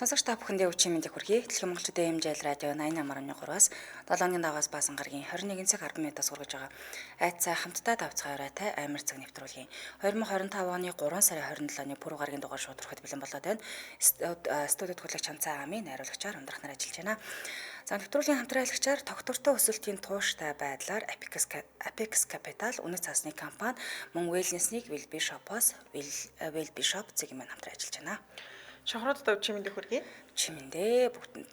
Сонсогч та бүхэндээ өчигдөр мэндийг хүргэе. Дэлхийн монголчуудын хэмжээл радио 88.3-аас 7-ны даваас баасан гарагийн 21 цаг 10 минутаас хүргэж байгаа. Айцаа хамтдаа давцгаараатай амар цаг нэвтрүүлгийн 2025 оны 3 сарын 27-ны пүрэв гарагийн дугаар шууд төрөхөд бэлэн болоод байна. Студид хөтлөгч Чанцаа Амийн найруулагчаар ундрах нар ажиллаж байна. За нэвтрүүлгийн хамтраалагчаар тогтвортой өсөлтийн тууштай байдлаар Apex Capital үнэт цаасны компани мөн Wellness-ийг Wellbe Shop-оос Wellbe Shop зэгийн маань хамтран ажиллаж байна. Шохроод өчигмэндээ хүргэе. Чимэндээ бүгдэнд.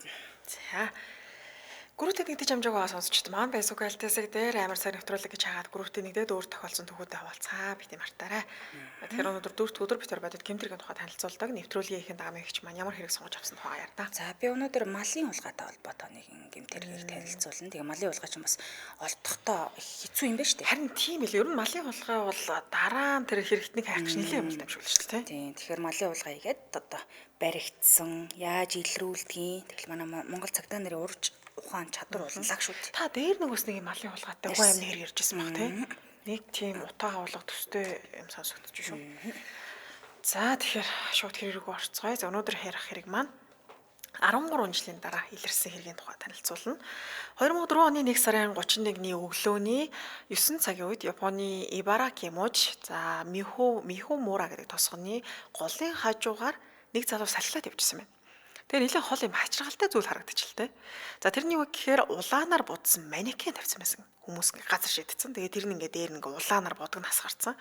За. Гүрүүтэд нэгдэж амжаагаа сонсчод маань Facebook альтасыг дээр амар сайн нэвтрүүлэг гэж хагаад гүрүүтэд нэгдээд өөр тохиолдсон төгөөдөө хаваалцаа бид юм артаарай. Тэгэхээр өнөөдөр дөрөвт өдөр битэр бодод гэмтэргийн тухай танилцуулдаг. Нэвтрүүлгийн ихэнд даамын ихч маань ямар хэрэг сонгож авсан тухайгаар ярьдаа. За би өнөөдөр малын улгаатай холбоотой нэг гэмтэргийг танилцуулна. Тэгээ малын улгаа чинь бас олдохдоо хэцүү юм байна шүү дээ. Харин тийм л ер нь малын улгаа бол дараа нь тэр хэрэгтнийг хайх гэж нэлээд юм л дамжуул шүү дээ. Тийм. Тэгэхээр малын улгаа игээд одоо баригдсан, яаж илрүүлдгийг тэгэл манай Монгол цагдаа нарын урж ухаан чадвар боллаг шүү дээ. Та дээр нэг ус нэг малын улгаатай гоо амны хэрэг ярьжсэн баг тийм. Нэг тийм утаа авлага төстэй юм сонсогдож шүү. За тэгэхээр шууд хэрэг рүү орцгоё. За өнөөдөр ярих хэрэг маань 13 жилийн дараа илэрсэн хэргийн тухай танилцуулна. 2004 оны 1 сарын 31-ний өглөөний 9 цагийн үед Японы Ибараки муж за Михумура гэдэг тосгоны голын хажуугаар нэг залуу салхилаад явжсэн байна. Тэгээ нэлээд хол юм хачиргалтай зүйл харагдчихлээ. За тэрний үг гэхээр улаанаар будсан манекен тавьсан байсан. Хүмүүс газар шидсэн. Тэгээ тэр нь ингээ дээр ингээ улаанаар будаг нас гарцсан.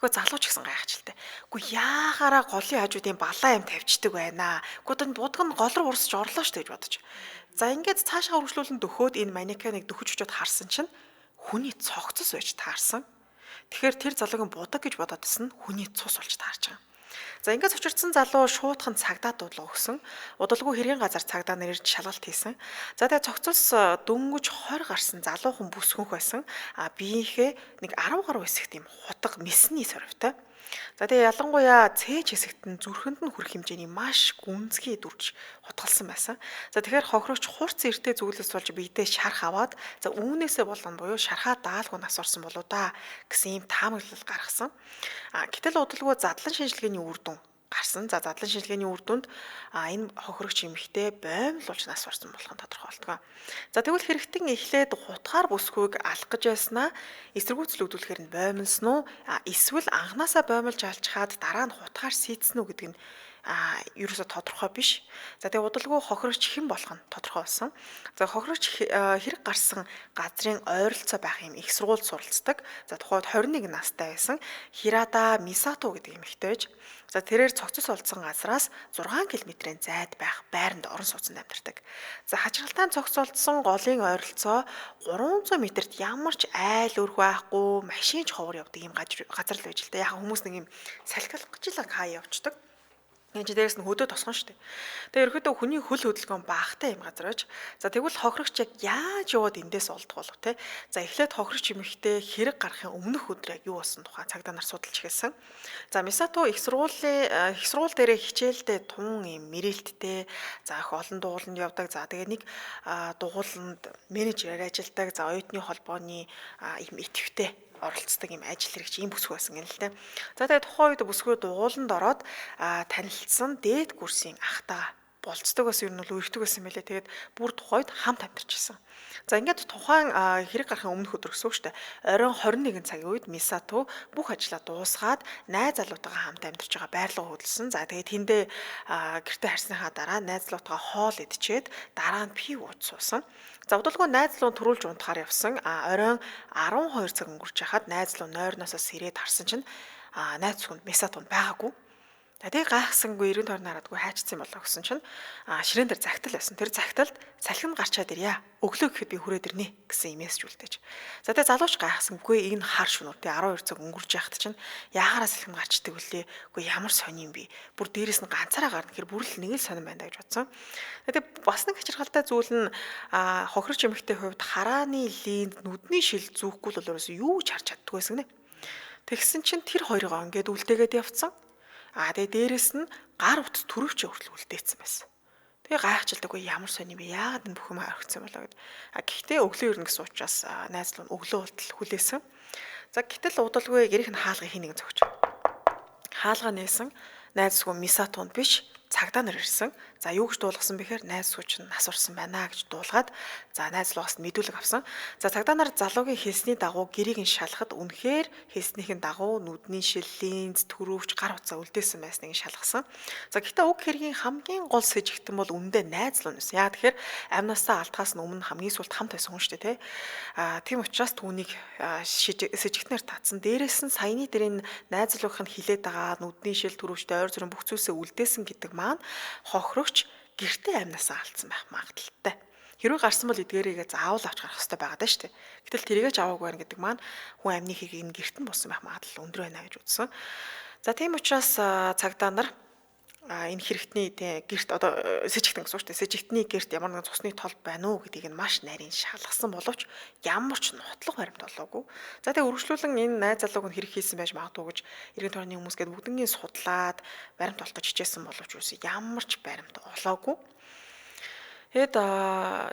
Гэхдээ залууч гэсэн гайхажлаа. Гэхдээ яахаараа голын хажуудын балаа юм тавьчихдаг байна. Гэхдээ будаг нь гол руу урсч орлоо шүү гэж бодож. За ингээд цаашаа үргэлжлүүлэн дөхөөд энэ манекеныг дөхөж очиод харсан чинь хүний цогцос байж таарсан. Тэгэхээр тэр залуугийн будаг гэж бодоодсэн нь хүний цус болж таарч байгаа. За ингээд цочирдсан залуу шуудхан цагдаа дуудлага өгсөн. Удалгүй хэргийн газар цагдаа нэрж шалгалт хийсэн. За тэгээ цогцос дөнгөж 20 гарсан залуухан бүсгүнх байсан. Биеийнхээ нэг 10 гаруй хэсэгт юм хутга мясны сорвтой. За тэгээ ялангуяа цээж хэсэгт нь зүрхэнд нь хүрэх хэмжээний маш гүнзгий дүрж хутгалсан байсан. За тэгэхээр хохирогч хурц эртээ зүглэс болж биедээ шарх аваад за үүнээсээ болгоно буюу шархаа даалгүй нас орсон болоо да гэсэн юм таамаглал гаргасан. Гэтэл удалгүй задлан шинжилгээний үр дүн гарсан. За задлан шинжилгээний үр дүнд энэ хохирогч эмэгтэй боомлуулж нас барсан болох нь тодорхойлдог. За тэгвэл хэрэгтэн эхлээд хутгаар бүсгүйг алах гэж байснаа эсэргүүцлэгдүүлэхээр нь боомлсон уу? Эсвэл анханасаа боомлж алчхаад дараа нь хутгаар сийдсэн үү гэдэг нь ерөөсө тодорхой биш. За тэгээ удалгүй хохирогч хэн болох нь тодорхой болсон. За хохирогч хэрэг гарсан газрын ойролцоо байх юм их сургуульд суралцдаг. За тухайд 21 настай байсан Хирада Мисато гэдэг эмэгтэй байж. За тэрээр цогцос олдсон газраас 6 км-ийн зайд байх байранд орон сууцнд амьдардаг. За хачиргалтай цогцолдсон голын ойролцоо 300 м-т ямар ч айл өрх байхгүй, машин ч ховор явдаг юм газар л байж л да. Яг хүмүүс нэг юм салхилах гэж л хаа явцдаг. Энд дээрээс нь хөдөө тосгон шүү дээ. Тэгээ ерөөдөө хүний хөл хөдөлгөөн баахтай юм газар байж. За тэгвэл хохирогч яг яаж яваад эндээс олдох болов те. За эхлээд хохирогч эмэгтэй хэрэг гарахын өмнөх өдөр яг юу болсон тухай цагдаа нар судалж эхэлсэн. За Мисато их сургууль дээрээ хичээлдээ тун юм мэрэлттэй за их олон дугууланд явдаг. За тэгээ нэг дугууланд менежер ажилладаг. За оюутны холбооны юм идэвхтэй оролцдог юм ажил хэрэгч ийм бүсгүй байсан юм л дээ. За тэгээд тухайн үед бүсгүй дугууланд ороод танилцсан дээд курсын ахтаа болцдог байсан юм бол үргэлжлдэг байсан мэлээ. Тэгээд бүр тухайд хамт амьдарч ирсэн. За ингээд тухайн хэрэг гарахын өмнөх өдөр гэсэн үг шүү дээ. Оройн 21 цагийн үед Мисато бүх ажлаа дуусгаад найз залуутайгаа хамт амьдарч байгаа байрлал хөдөлсөн. За тэгээд тэндээ гэртээ харсныхаа дараа найз залуутайгаа хоол идчихэд дараа нь пив ууж суусан. За удалгүй найз залуу төрүүлж унтахаар явсан. Оройн 12 цаг өнгөрч хахад найз залуу нойрноосоос ирээд харсан чинь найз хүнд Мисатонд байгаагүй. Тэгээ гайхсангүй 90 тойрны хараадгүй хайчсан болоо гэсэн чинь ширээн дээр загтал байсан. Тэр загталд салхин гарчаад ирья. Өглөө гэхэд би хүрээд ирнэ гэсэн имэйсж үлдээж. За тэгээ залууч гайхсангүй энэ хар шөнө тий 12 цаг өнгөрч яхад чинь яахаараа салхин гарчдаг вүлээ. Үгүй ямар сони юм бэ? Бүр дээрэс нь ганцаараа гарна гэхээр бүр л нэг л сонирн байна гэж бодсон. Тэгээ бас нэг хачиргалтай зүйл нь хохирч эмэгтэй хувьд харааны линд нүдний шил зүүхгүй л өөрөөсөө юу ч харж чаддгүй байсан гинэ. Тэгсэн чинь тэр хоёроо ингээд үлдээгээд явцсан. Тэгээ дээрэс нь гар утас төрөвч хүртэл үлдээсэн байсан. Тэгээ гайхчихлаагүй ямар сони юм бэ? Яагаад энэ бүх юм орхисон болоо гэд. Гэхдээ өглөө ирнэ гэсэн учраас найз л өглөө болтол хүлээсэн. За гэтэл удалгүй гэрийнх нь хаалгын хин нэгэн зогч. Хаалга нээсэн найзгүй Мисатонд биш цагдаа нар ирсэн. За юу гэж дуулгасан бэхээр найз сууч нь нас урсан байна гэж дуулгаад за найзлуугаас мэдүүлэг авсан. За цагдаа нар залуугийн хэлсний дагуу гэрийг нь шалахад үнэхээр хэлснийхэн дагуу нүдний шил, линз, төрөвч, гар утсаа үлдээсэн байсныг шалгасан. За гэхдээ уг хэргийн хамгийн гол сэжигтэн бол үндэ найзлуу нэс. Яа тэгэхээр амнасаа алдахаас өмнө хамгийн сүүлд хамт байсан хүн шүү дээ, тэ. Тийм учраас түүнийг сэжигтнэр татсан. Дээрээс нь саяны дэрийн найзлуугийнх нь хилээд байгаа нүдний шил, төрөвчтэй ойр зүрийн бүх зүйлсээ үлдээсэн гэдэг маань хохирогч гэртээ амнасаа алдсан байх магадaltaй. Хэрвээ гарсан бол эдгээрийгээ заавал авч гарах хэрэгтэй байгаа даа шүү дээ. Гэтэл тэрийгээ ч аваагүй байна гэдэг маань хүн амны хэргийг гэрт нь болсон байх магадлал өндөр байна гэж үзсэн. За тийм учраас цагдаа нар энэ хэрэгтний гэрт одоо сэжигтэн гэсэн үг шүү дээ. Сэжигтний гэрт ямар нэгэн цусны тол байна уу гэдгийг нь маш нарийн шалгасан боловч ямар ч нотлох баримт олоогүй. За тэгээ үргэлжлүүлэн энэ найз залууг нь хэрэг хийсэн байж магадгүй гэж иргэн тойрны хүмүүс гээд бүгднийг судлаад баримт олдож хичээсэн боловч юусе ямар ч баримт олоогүй. Тэгэд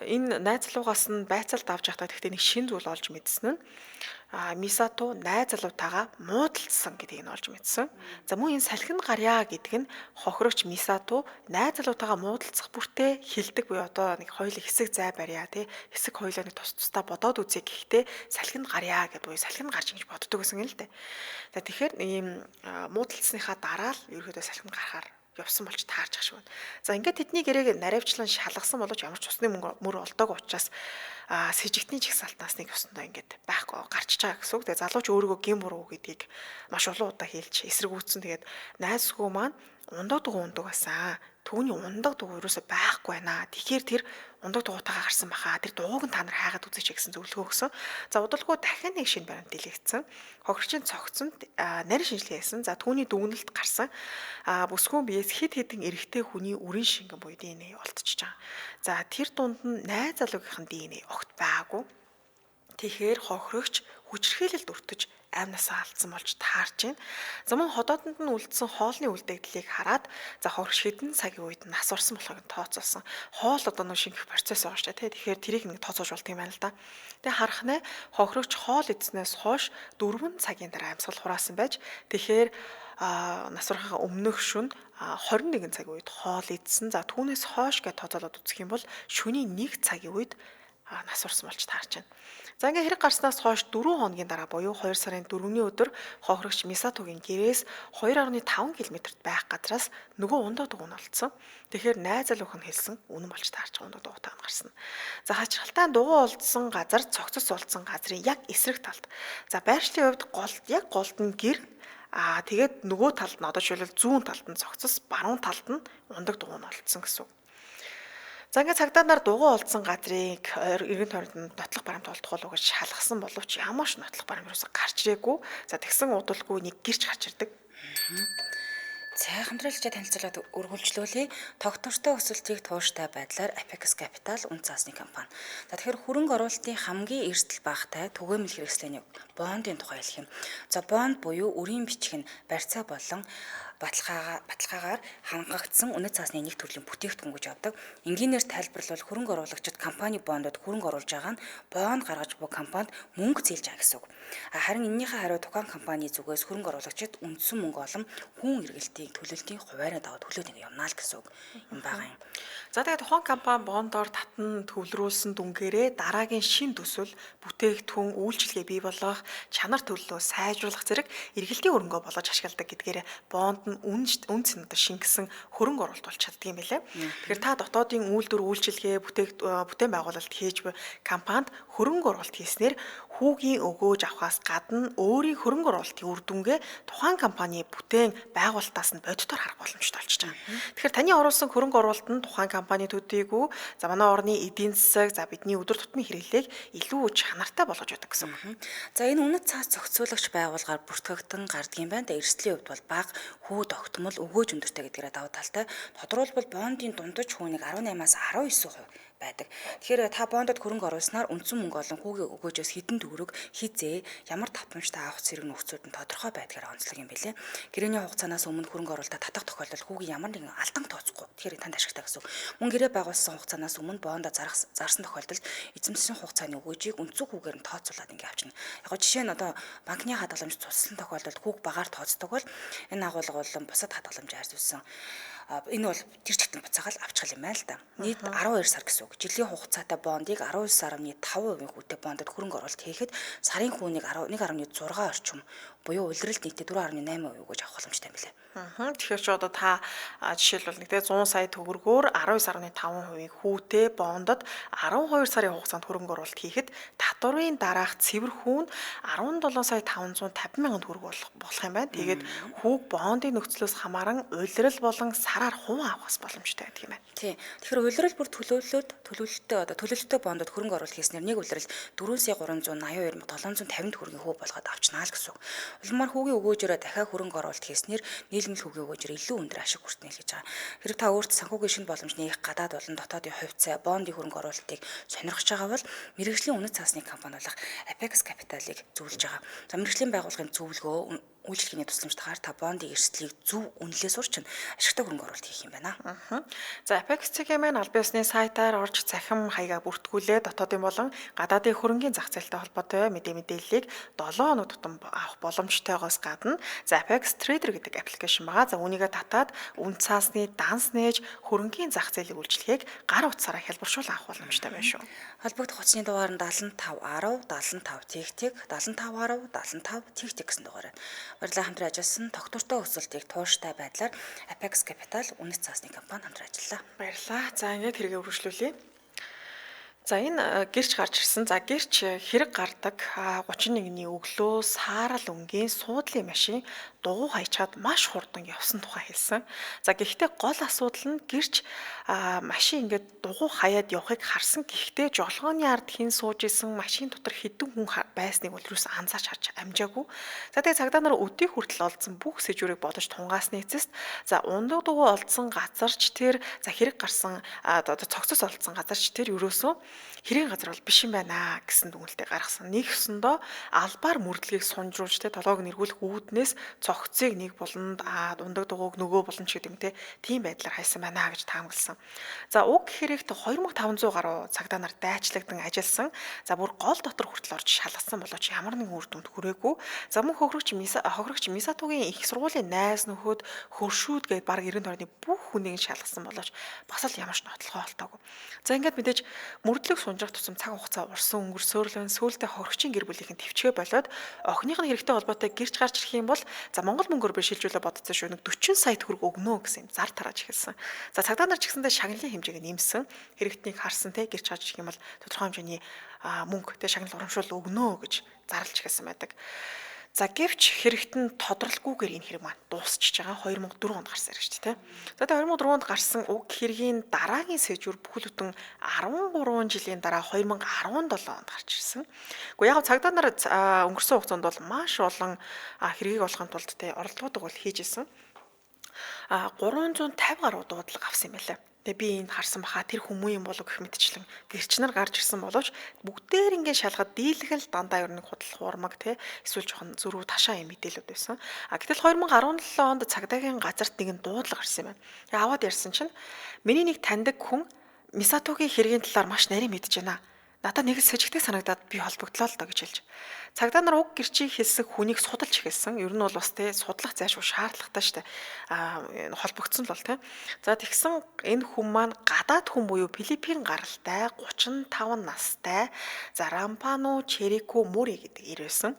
энэ найз залуугаас нь байцаалт авч явахдаа гэхдээ нэг шин зүйл олж мэдсэн нь Мисато найз залуутайгаа муудалцсан гэдгийг нь олж мэдсэн. За мөн энэ салхин гарья гэдэг нь хохирогч Мисато найз залуутайгаа муудалцах бүртээ хилдэг буюу одоо нэг хоёул хэсэг зай барья тий хэсэг хоёулаа нэг тус тусдаа бодоод үзье гэхдээ салхин гарья гэдэг буюу салхин гарч ингэж боддог гэсэн юм л дээ. За тэгэхээр ийм муудалцсныхаа дараа л ерөөдөө салхин гарахаар явсан болж таарч ах шиг байна. За ингээд тэдний гэрээг наривчлан шалгасан боловч ямар ч цусны мөр олдоогүй учраас сэжигтний жигсаалтнаас нэг ёсондоо ингээд байхгүй гарчиж байгаа гэсэн үг. Тэгээ залууч өөрийгөө гин буруу гэдгийг маш олон удаа хэлж эсэргүүцсэн. Тэгээд найзгүй маань ундаг дугуй байсан. Түүний ундаг дугуй юусоо байхгүй байна. Тэгэхээр тэр ундаг дугуйтайгаа гарсан баха. Тэр дууг нь та нар хайгаад үзээч гэсэн зөвлөгөө өгсөн. За удалгүй дахин нэг шинэ баримт дэлгэцсэн. Хохирчийн цогцонд нарийн шинжилгээ хийсэн. За түүний дүгнэлт гарсан. Бүсгүйн биеэс хэд хэдэн эрэгтэй хүний үрийн шингэн буюу ДНХ олдчихж байгаа. За тэр дунд нь найз залуугийнх нь ДНХ огт байгаагүй. Тэгэхээр хохирогч хүчрхийлэлд өртөж амнасаа алдсан болж таарч байна. За мөн ходоодонд нь үлдсэн хоолны үлдэгдлийг хараад за хохирогч хэдэн цагийн үед нас орсон болохыг тооцоолсон. Хоол одоо нэг шингэх процесс байгаа шүү дээ. Тэгэхээр тэрийг нэг тооцоож болт юм байна л да. Тэгээ харах нэ хохирогч хоол идснээс хойш 4 цагийн дараа амьсгал хураасан байж тэгэхээр нас орохын өмнөх шөнө 21 цагийн үед хоол идсэн. За түүнээс хойш гэж тооцоолоод үзэх юм бол шөнийн 1 цагийн үед нас орсон болж таарч байна. За ингээ хэрэг гарснаас хойш 4 хоногийн дараа буюу 2 сарын 4-ний өдөр хохирогч Мисатогийн гэрээс 2.5 км-т байх газраас нөгөө ундаг дугуй нь олдсон. Тэгэхээр найз залуух нь хэлсэн үнэн болж таарч ундаг дугуйтай гарсан. За хачирхалтай дугуй олдсон газар цогцос олдсон газрын яг эсрэг талд. За байршлын хувьд голд нь гэр тэгээд нөгөө талд нь одоо жишээлбэл зүүн талд нь цогцос, баруун талд нь ундаг дугуй нь олдсон гэсэн. За ингээд цагдаа нар дугуй олдсон газрыг иргэн тойронд нь нотлох баримт олдох болов гэж шалгасан боловч ямар ч нотлох баримт юусаа гарч ирээгүй. За тэгсэн удалгүй нэг гэрч гарч ирдэг. Цай хамтралжаа танилцуулаад өргөлжлүүлээ. Тогтвортой өсөлтийг тууштай байдлаар Apex Capital үн цаасны компани. За тэгэхээр хөрөнгө оруулалтын хамгийн эрсдэл багатай түгээмэл хэрэгслийн бондын тухай хэлэх юм. За бонд буюу үрийн бичиг нь барьцаа болон баталгаагаар хангагдсан үнэт цаасны нэг төрлийн бүтээгдэхүүн гэж авдаг. Энгийнээр тайлбарлавал хөрөнгө оруулагчид компани бондод хөрөнгө оруулж байгаа нь бонд гаргаж буй компанид мөнгө зээлж байгаа гэсэн үг. Харин энэнийхээ хариу тухайн компани зүгээс хөрөнгө оруулагчид үндсэн мөнгө олон хүн эргэлтийн төлөлтийн хуваараа даваад төлөөд ингэ явнаа л гэсэн үг юм байгаа юм. За тэгээд тухайн компани бондоор татан төвлөрүүлсэн дүнгээрээ дараагийн шин төсөл, бүтээгдэхүүн, үйлчилгээ бий болгох, чанар төлөлөө сайжруулах зэрэг эргэлтийн өрөнгөө болгож ашигладаг гэдгээр бонд нь үн цэнэд шингэсэн хөрөнгө оруулалт болж чаддаг юм билээ. Тэгэхээр та дотоодын үйлдвэр, үйлчилгээ, бүтээн байгуулалт хийж буй компанид хөрөнгө оруулалт хийснээр хүүгийн өгөөж авахаас гадна өөрийн хөрөнгө оруулалтын үр дүнгээ тухайн компани бүтээн байгуулалтаас нь бодитоор харах боломжтой болчихж байгаа. Тэгэхээр таны оруулсан хөрөнгө оруулалт нь тухайн компани төдийгүй за манай орны эдийн засаг за бидний өдөр тутмын хэрэглээг илүү чанартай болгож байдаг гэсэн үг. За энэ үнэт цаас зохицуулагч байгуулгаар бүртгэгдэн гардаг юм байна. Эрсдлийн хувьд бол бага, хүү тогтмол, өгөөж өндөртэй гэдгээр давуу талтай. Тодорхойлбол бондын дундаж хүүнийг 18-аас 19% байдаг. Тэгэхээр та бондод хөрөнгө оруулснаар үндсэн мөнгө олон хүүгийн өгөөжөөс хэдэн төгрөг, хизээ, ямар давтамжтай авах зэрэг нөхцөлд нь тодорхой байдгаар онцлог юм билээ. Гэрээний хугацаанаас өмнө хөрөнгө оруулалтаа татах тохиолдолд хүүгийн ямар нэгэн алдан тооцохгүй. Тэгэхээр танд ашигтай гэсэн. Мөн гэрээ байгуулсан хугацаанаас өмнө бондо зарсан тохиолдолд эзэмшсэн хугацааны өгөөжийг үндсэн хүүгээр нь тооцоолоод ингэ авчна. Яг гоо жишээ нь одоо банкны хадгаламж цуцлсан тохиолдолд хүүг багаар тооцдог бол энэ агуулга болон бусад хадгаламж арьс үүсэн Энэ бол тэр чигтэн буцаагаал авчихал юм байна л да. Нийт 12 сар гэсэн үг. Жилийн хугацаатай бондыг 19.5% хүүтэй бондод хөрөнгө оруулалт хийхэд сарын хүүнийг 1.6 орчим буюу улиралд нийтдээ 4.8% гэж авах боломжтой юм билээ. Тэгэхээр ч одоо та жишээлбэл нэг те 100 сая төгрөгөөр 19.5% хүүтэй бондод 12 сарын хугацаанд хөрөнгө оруулалт хийхэд татварын дараах цэвэр хүн 17,550,000 төгрөг болох юм байна. Тэгээд хүүг бондын нөхцлөөс хамааран улирал болон сараар хуван авахс боломжтой байдаг юм байна. Тий. Тэгэхээр улирал бүр төлөвлөлтөй бондод хөрөнгө оруулалт хийснээр нэг улирал 4,382,750 төгрөгийн хүү болгоод авчнаа л гэсэн үг. Улмаар хүүгийн өгөөжөөрөө дахиад хөрөнгө оруулалт хийснээр нийлмэл хүүгийн өгөөжөөр илүү өндөр ашиг хүртэнэ л гэж байгаа. Хэрэг та өөрт санхүүгийн шинэ боломж нээх гадаад болон дотоодын хувьцаа, бондын хөрөнгө оруулалтыг сонирхож байгаа бол мэргэжлийн үнэт цаасны компани болох Apex Capital-ыг зөвлөж байгаа. За мэргэжлийн байгууллагын зөвлөгөө үйлчлэгийн тусламжтайгаар та бондын эрсдлийг зөв үнэлээ сурч ашигтай хөрөнгө оруулалт хийх юм байна. За Apex-ийн маань албан ёсны сайтаар орж захим хаягаа бүртгүүлээ дотоодын болон гадаадын хөрөнгийн зах зээлтэй холбоотой мэдээллийг 7 хоног тутам авах боломжтойгоос гадна за Apex Trader гэдэг аппликейшн байгаа. За үүнийгээ татаад үн цаасны данс нээж хөрөнгийн зах зээлийн үйлчлэгийг гар утсаараа хялбаршуулан авах боломжтой байна шүү. Холбогдох утасны дугаар нь 7510 75 7510 75 гэсэн дугаар. Баярлалаа хамтран ажилласан тогтвортой өсөлтийг тууштай байдлаар Apex Capital үнэт цаасны компани хамтран ажиллалаа. Баярлалаа. За ингээд хэрэгээ үргэлжлүүлье. За энэ гэрч гарч ирсэн. За гэрч хэрэг гардаг 31-ний өглөө саарал өнгийн суудлын машин дугуй хайчаад маш хурдан явсан тухай хэлсэн. За гэхдээ гол асуудал нь гэрч машин ингээд дугуй хаяад явахыг харсан. Гэхдээ жолгооны ард хин сууж исэн машин дотор хэдэн хүн байсныг үлрээс анзаарч харж амжаагүй. За тэгээ цагдаа нар өдий хүртэл олдсон бүх сэжүүрийг бодож тунгаасны эцэст за ундаг дугуй олдсон газарч тэр за хэрэг гарсан цогцос олдсон газарч тэр ерөөсөө хэрийн газар бол биш юм байна гэсэн дүгнэлтийг гаргасан. Нэг өсөндөө албаар мөрдлөгийг сунжруулж те толгойг нэргүүлэх үүднээс цогцыг нэг буланд ундаг дугуйг нөгөө булан ч гэдэг юм те тийм байдлаар хайсан байна гэж таамагласан. За уг хэрэгт 2500 гаруй цагдаа нар дайчлагдан ажилласан. За бүр гол дотор хүртэл орж шалгасан боловч ямар нэгэн үр дүнд хүрээгүй. За мөн хохирогч Мисатогийн их сургуулийн найз нөхөд хөршүүд гээд баг 90 тонны бүх хүнийг шалгасан боловч бас л ямар ч нотлохоо олтоогүй. За ингээд мэдээж мөрдлөг сунжрах тусам цаг хугацаа урсан өнгөрсөөрлөн сүүлдээ хохирогчийн гэр бүлийнхэн төвчгөө болоод охиных нь хэрэгтэй холбоотой гэрч гарч ирэх юм бол за Монгол мөнгөөр бишилжүүлээ бодцсон шүү. 40 сая төгрөг өгнө гэсэн юм зар тарааж эхэлсэн. За цагдаа нар ч гэсэндээ шагналын хэмжээг нэмсэн. Хэрэгтнийг харсан те гэрч гарч ирэх юм бол тодорхой хэмжээний мөнгө те шагнал урамшуул өгнө гэж зарлж эхэлсэн байдаг. За гэвч хэрэгт нь тодорлоггүйгээр энэ хэрэг маань дуусчихж байгаа 2004 онд гарсан хэрэг шүү дээ. За тэгээ 2004 онд гарсан уг хэргийн дараагийн сэжүүр бүхэл бүтэн 13 жилийн дараа 2017 онд гарч ирсэн. Гэхдээ яг цагдаа нар өнгөрсөн хугацаанд бол маш олон хэргийг олохын тулд те оролдлогодог бол хийж исэн. 350 гаруй дуудлага авсан юм байлаа. Тэгээ би энд харсан баха тэр хүмүүн юм болов гэх мэтчлэн гэрч нар гарч ирсэн боловч бүгдээр ингээд шалгаад дийлгэл дандаа ер нь худал хуурмаг те эсвэл жоохон зөрүү ташаа юм мэдээлүүд байсан. Гэтэл 2017 онд цагдаагийн газарт нэгэн дуудлага гарсан юм байна. Тэгээ аваад ярьсан чинь миний нэг таньдаг хүн Мисатогийн хэргийн талаар маш нарийн мэдж байна. Надад нэг сэжигтэй санагдаад би холбогдлоо л доо гэж хэлж. Цагдаа нар уг гэрчийг хэлсэн хүнийг судалж эхэлсэн. Ер нь бол бас те судлах зайлшгүй шаардлагатай шүү дээ. Холбогдсон л бол те. За тэгсэн энэ хүн маань гадаад хүн буюу Филиппин гаралтай 35 настай за Рампано Черико Мури гэдэг ир байсан.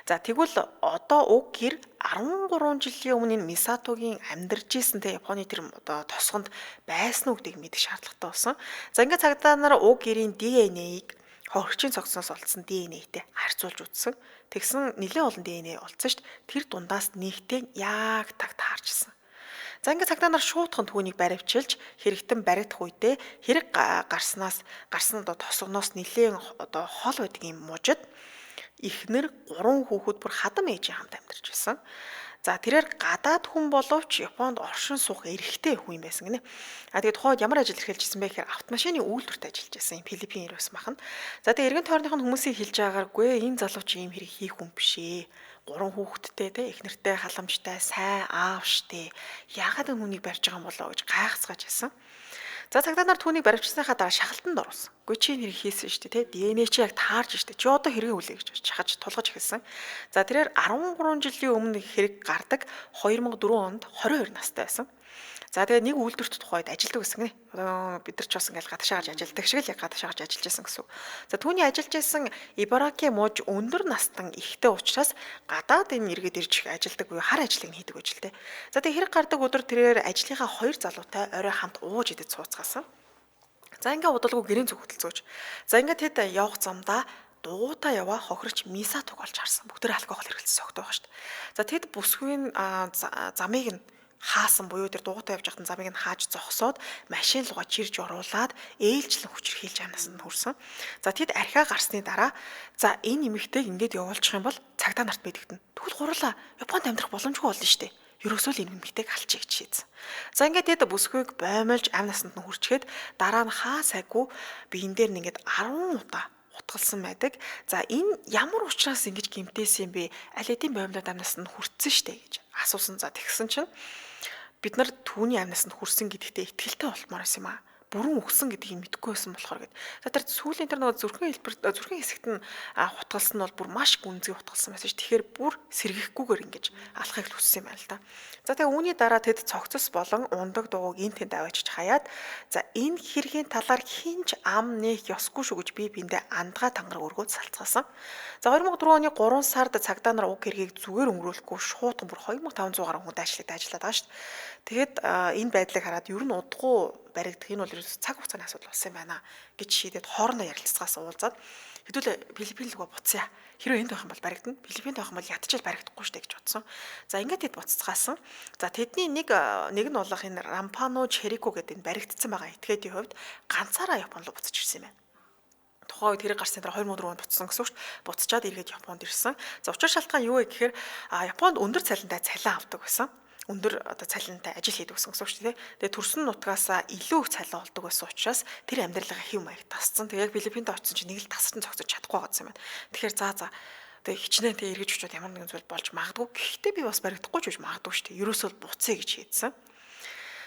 За тэгвэл одоо уг гэр 13 жилийн өмнө энэ Мисатогийн амьдарч исэн те Японы тэр одоо тосгонд байсан уу гэдгийг мэдэх шаардлагатай болсон. За ингээд цагдаа нар уг гэрийн ДНХ-ийг хохирогчийн цогцноос олдсон ДНХ-тэй харьцуулж үзсэн. Тэгсэн нэлээд олон ДНХ олдсон шүү дээ. Тэр дундаас нэгтэй яг таг таарчсан. За ингээд цагдаа нар шуудхан түүнийг баривчилж хэрэгтэн баригдах үедээ хэрэг гарсан одоо тосгоноос нэлээд одоо хол байдгийн мужид эхнэр 3 хүүхэд бүр хадам ээжийн хамт амьдарч байсан. За тэрээр гадаад хүн боловч Японд оршин суух эрхтэй хүн юм байсан гинэ. Тэгээд тухайд ямар ажил эрхэлжсэн бэ гэхээр автомашины үйлдвэрт ажиллаж байсан юм Филиппин ирсэн бахан. За тэгээд эргэн тойрных нь хүмүүсийн хэлж байгааргүй энэ залууч ийм хэрэг хийх хүн биш ээ. 3 хүүхэдтэй те эхнэртэй халамжтай сайн аав штэ. Яагаад энэ хүнийг барьж байгаа юм болоо гэж гайхацгааж байсан. За цагдаа нар түүнийг баривчсныхаа дараа шахалтанд оруулсан. Үгүй чи нэр хийсэн шүү дээ, тэ ДНХ чи яг таарж шүү дээ. Чи одоо хэрэг үлээ гэж чахаж тулгаж эхэлсэн. За тэрээр 13 жилийн өмнө хэрэг гардаг 2004 онд 22 настай байсан. За тэгээ нэг үйлдвэрт тухайд ажилдаг гэсэн гинэ. Одоо бид нар ч бас ингээл гадагшаа гарч ажилладаг шиг л яг гадагшаа гарч ажиллаж байсан гэсэн үг. За түүний ажиллаж байсан Ибараки мууж өндөр настан ихтэй учраас гадаад энэ иргэд ирж ажилладаг буюу хар ажлыг хийдэг байж л тэ. За тэгээ хэрэг гардаг өдөр тэрээр ажлынхаа хоёр залуутай орой хамт ууж идэж сууцгаасан. За ингээ удалгүй гэрийн зүг хөдөлцөөж. За ингээ тэд явах замдаа дугуйтаа яваа хохирч мисатуг олж харсан. Бүгдээр алкогол хэрэглэсэн согтоо байгаа шүү дээ. За тэд бүсгүй замыг нь хаасан буюу тэр дугуйтаа явж байхад замыг нь хааж зогсоод машин руугаа чирж оруулаад ээлжлэн хүчрхийлж амнаас нь хүрсэн. За тэд архиа гарсны дараа за энэ эмэгтэйг ингээд явуулчих юм бол цагдаа нарт мэдэгдэнэ. Тэгвэл гурлаа Японд амьдрах боломжгүй болно шүү дээ. Ерөөсөө л энэ эмэгтэйг алчих гэж шийдсэн. За ингээд тэд бүсгүйг боомлж ам насанд нь хүрчгээд дараа нь хаа сайгүй биен дээр нь ингээд 10 удаа утгалсан байдаг. За энэ ямар учраас ингэж гимтээсэн юм бэ? Аль хэдийн боомлоод амнаас нь хүрсэн штэ гэж асуусан. За тэгсэн чинь бид нар түүний амнаас нь хүрсэн гэдэгтээ итгэлтэй болмоор байсан юм аа. Бүрэн өгсөн гэдгийг мэдэхгүй байсан болохоор гэд. За тэр сүүлийн тэр нөгөө зүрхэн хэсэгт нь хутгалсан нь бол бүр маш гүнзгий хутгалсан байсан ш. Тэгэхээр бүр сэргэхгүйгээр ингэж алахыг л хүссэн юм байна л да. За тэгээ үүний дараа тэд цогцос болон ундаг дууг ин тэнд аваачиж хаяад за энэ хэргийн талаар хинч ам нээх ёсгүй шүү гэж би биэндээ андгаа тангар өргөөд салцгаасан. За 2004 оны 3 сард цагдаа нар уг хэргийг зүгээр өнгөрүүлэхгүй шууд бүр 2500 гаруй хүн ажиллаад байгаа ш. Тэгэхэд энэ байдлыг хараад ер нь удахгүй баригдах энэ бол ерөөс цаг хугацааны асуудал болсон юм байна гэж шийдээд хоорондоо ярилцлагаас уулзаад хэдүүлээ Филиппин руу буцъя. Хэрвээ энд байх юм бол баригдана. Филиппинд байх юм бол ядчил баригдахгүй штэ гэж бодсон. За ингээд тэд буццгаасан. За тэдний нэг нь болох энэ Рампано Черико гэдэг энэ баригдсан байгаа этгээдийн хувьд ганцаараа Японд руу буцаж ирсэн юм байна. Тухайн үед хэрэг гарсны дараа 2004 онд буцсан гэсэн үг шүү дээ. Буцчаад эргээд Японд ирсэн. За учир шалтгаан юу вэ гэхээр Японд өндөр цалинтай цалин авдаг байсан. Өндөр одоо цалинтай ажил хийдэг гэсэн үг шүү дээ. Тэгээ төрсөн нутгаасаа илүү их цалин олдог байсан учраас тэр амьдралынхаа хэв маяг тасцсан. Тэгээ яг Филиппинд очсон чинь нэг л тасран зогсож чадахгүй байсан юм байна. Тэгэхээр за тэгээ хичнээн тэгээ эргэж очиод ямар нэгэн зүйл болж магадгүй. Гэхдээ би бас баригдахгүй ч гэж магадгүй шүү дээ. Ерөөсөө буцъя гэж шийдсэн.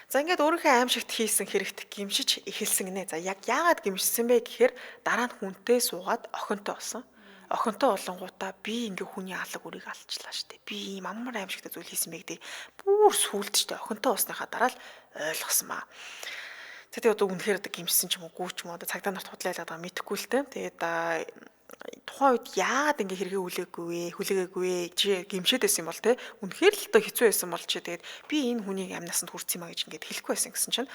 За ингээд өөрийнхөө аимшигт хийсэн хэрэгт гимшиж эхэлсэн гинэ. За яг яагаад гимшсэн бэ гэхээр дараа нь хүнтэй суугаад охинтой болсон. Охинтой болонгуудаа би ингээ хүний алга үрийг алчлаа штэ. Би ийм амар аимшигтай зүйл хийсэн бэ гэдэг бүр сүулт штэ. Охинтой болсныхаа дараа л ойлгосон маа. Тэгээд одоо үнэхээр одоо гимшсэн ч юм уу гүү ч юм уу одоо цагдаа нарт худлаалаад байгаа мэдэхгүй л те. Тэгээд тухайн үед яагаад ингээ хэрэгээ хүлээгээгүй чи гимшээд байсан юм бол те. Үнэхээр л одоо хэцүү байсан бол чи тэгээд би энэ хүнийг амнасанд хүрсэн юм а гэж ингээ хэлэхгүй байсан гэсэн чинь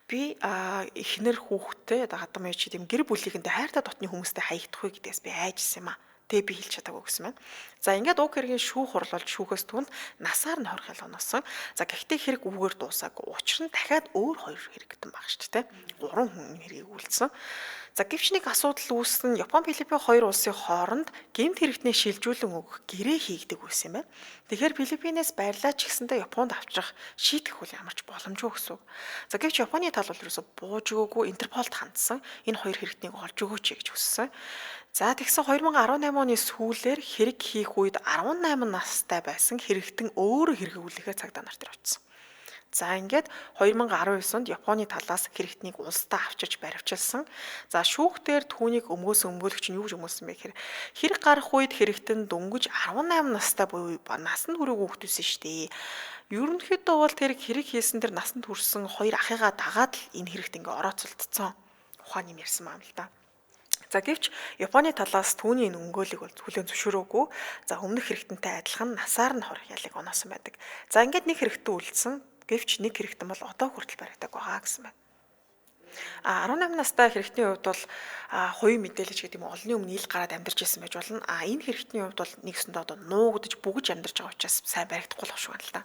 би эхнэр хүүхдтэй одоо хадам ээж тийм гэр бүлийнхэндээ хайртай дотны хүмүүстэй хаягдах вэ гэдгээс би айжсэн юм а. Тэгээ би хэлж чадаагүй гэсэн байна. За ингээд уг хэргийн шүүх хурлалж шүүхээс түнд насаар нь хорих ялгааносон. За гэхдээ хэрэг үгээр дуусаагүй. Учир нь дахиад өөр хоёр хэрэг гэтэн баг шүү дээ. 3 хүн хэргийг үйлдсэн. За гэвч нэг асуудал үүснэ Япон, Филиппин хоёр улсын хооронд гэмт хэрэгтний шилжүүлэн өгөх гэрээ хийгдэг байсан юм байна. Тэгэхээр Филиппинээс байрлаа ч гэсэндээ Японд авчрах шийдэх үл ямарч боломжгүй гэсэн үг. За гэвч Японы тал бол ерөөсө бууж өгөөгүй Интерполд хандсан энэ хоёр хэрэгтнийг олж өгөөч гэж хүссэн. За тэгсэн 2018 оны сүүлээр хэрэг хийх үед 18 настай байсан хэрэгтэн өөрөө хэрэгүүлэхээ цагдаа нарт очсон. За ингээд 2019 онд Японы талаас хэрэгтнийг улсдаа авчирч баривчилсан. За шүүхтэр түүнийг өмгөөлөгч нь юу гэж өмгөөлсөн бэ гэхээр хэрэг гарах үед хэрэгтэн дөнгөж 18 настай буюу насанд хүрээгүй хүүхдүүсэн шүү дээ. Ерөнхийдөө бол тэр хэрэг хийсэн тэр насанд хүрсэн хоёр ахыгаа дагаад л энэ хэрэгт ингээ орооцолдсон. Ухаан юм ярьсан юм л да. За гэвч Японы талаас түүний энэ өмгөөлийг бол хүлээн зөвшөөрөөгүй. За өмнөх хэрэгтэнтэй адилхан насаар нь хорих ялыг оноосон байдаг. За ингээд нэг хэрэгтэн үлдсэн. Гэвч нэг хэрэгтэн бол одоо хүртэл баригдаг байгаа гэсэн байна. 18 настай хэрэгтний хувьд бол хувийн мэдээлэл гэдэг юм олонний өмнө ил гараад амьдарч ирсэн байж болно. Энэ хэрэгтний хувьд бол нэгсэндээ одоо нуугдж бүгж амьдарч байгаа учраас сайн баригдахгүй л шүү байна л да.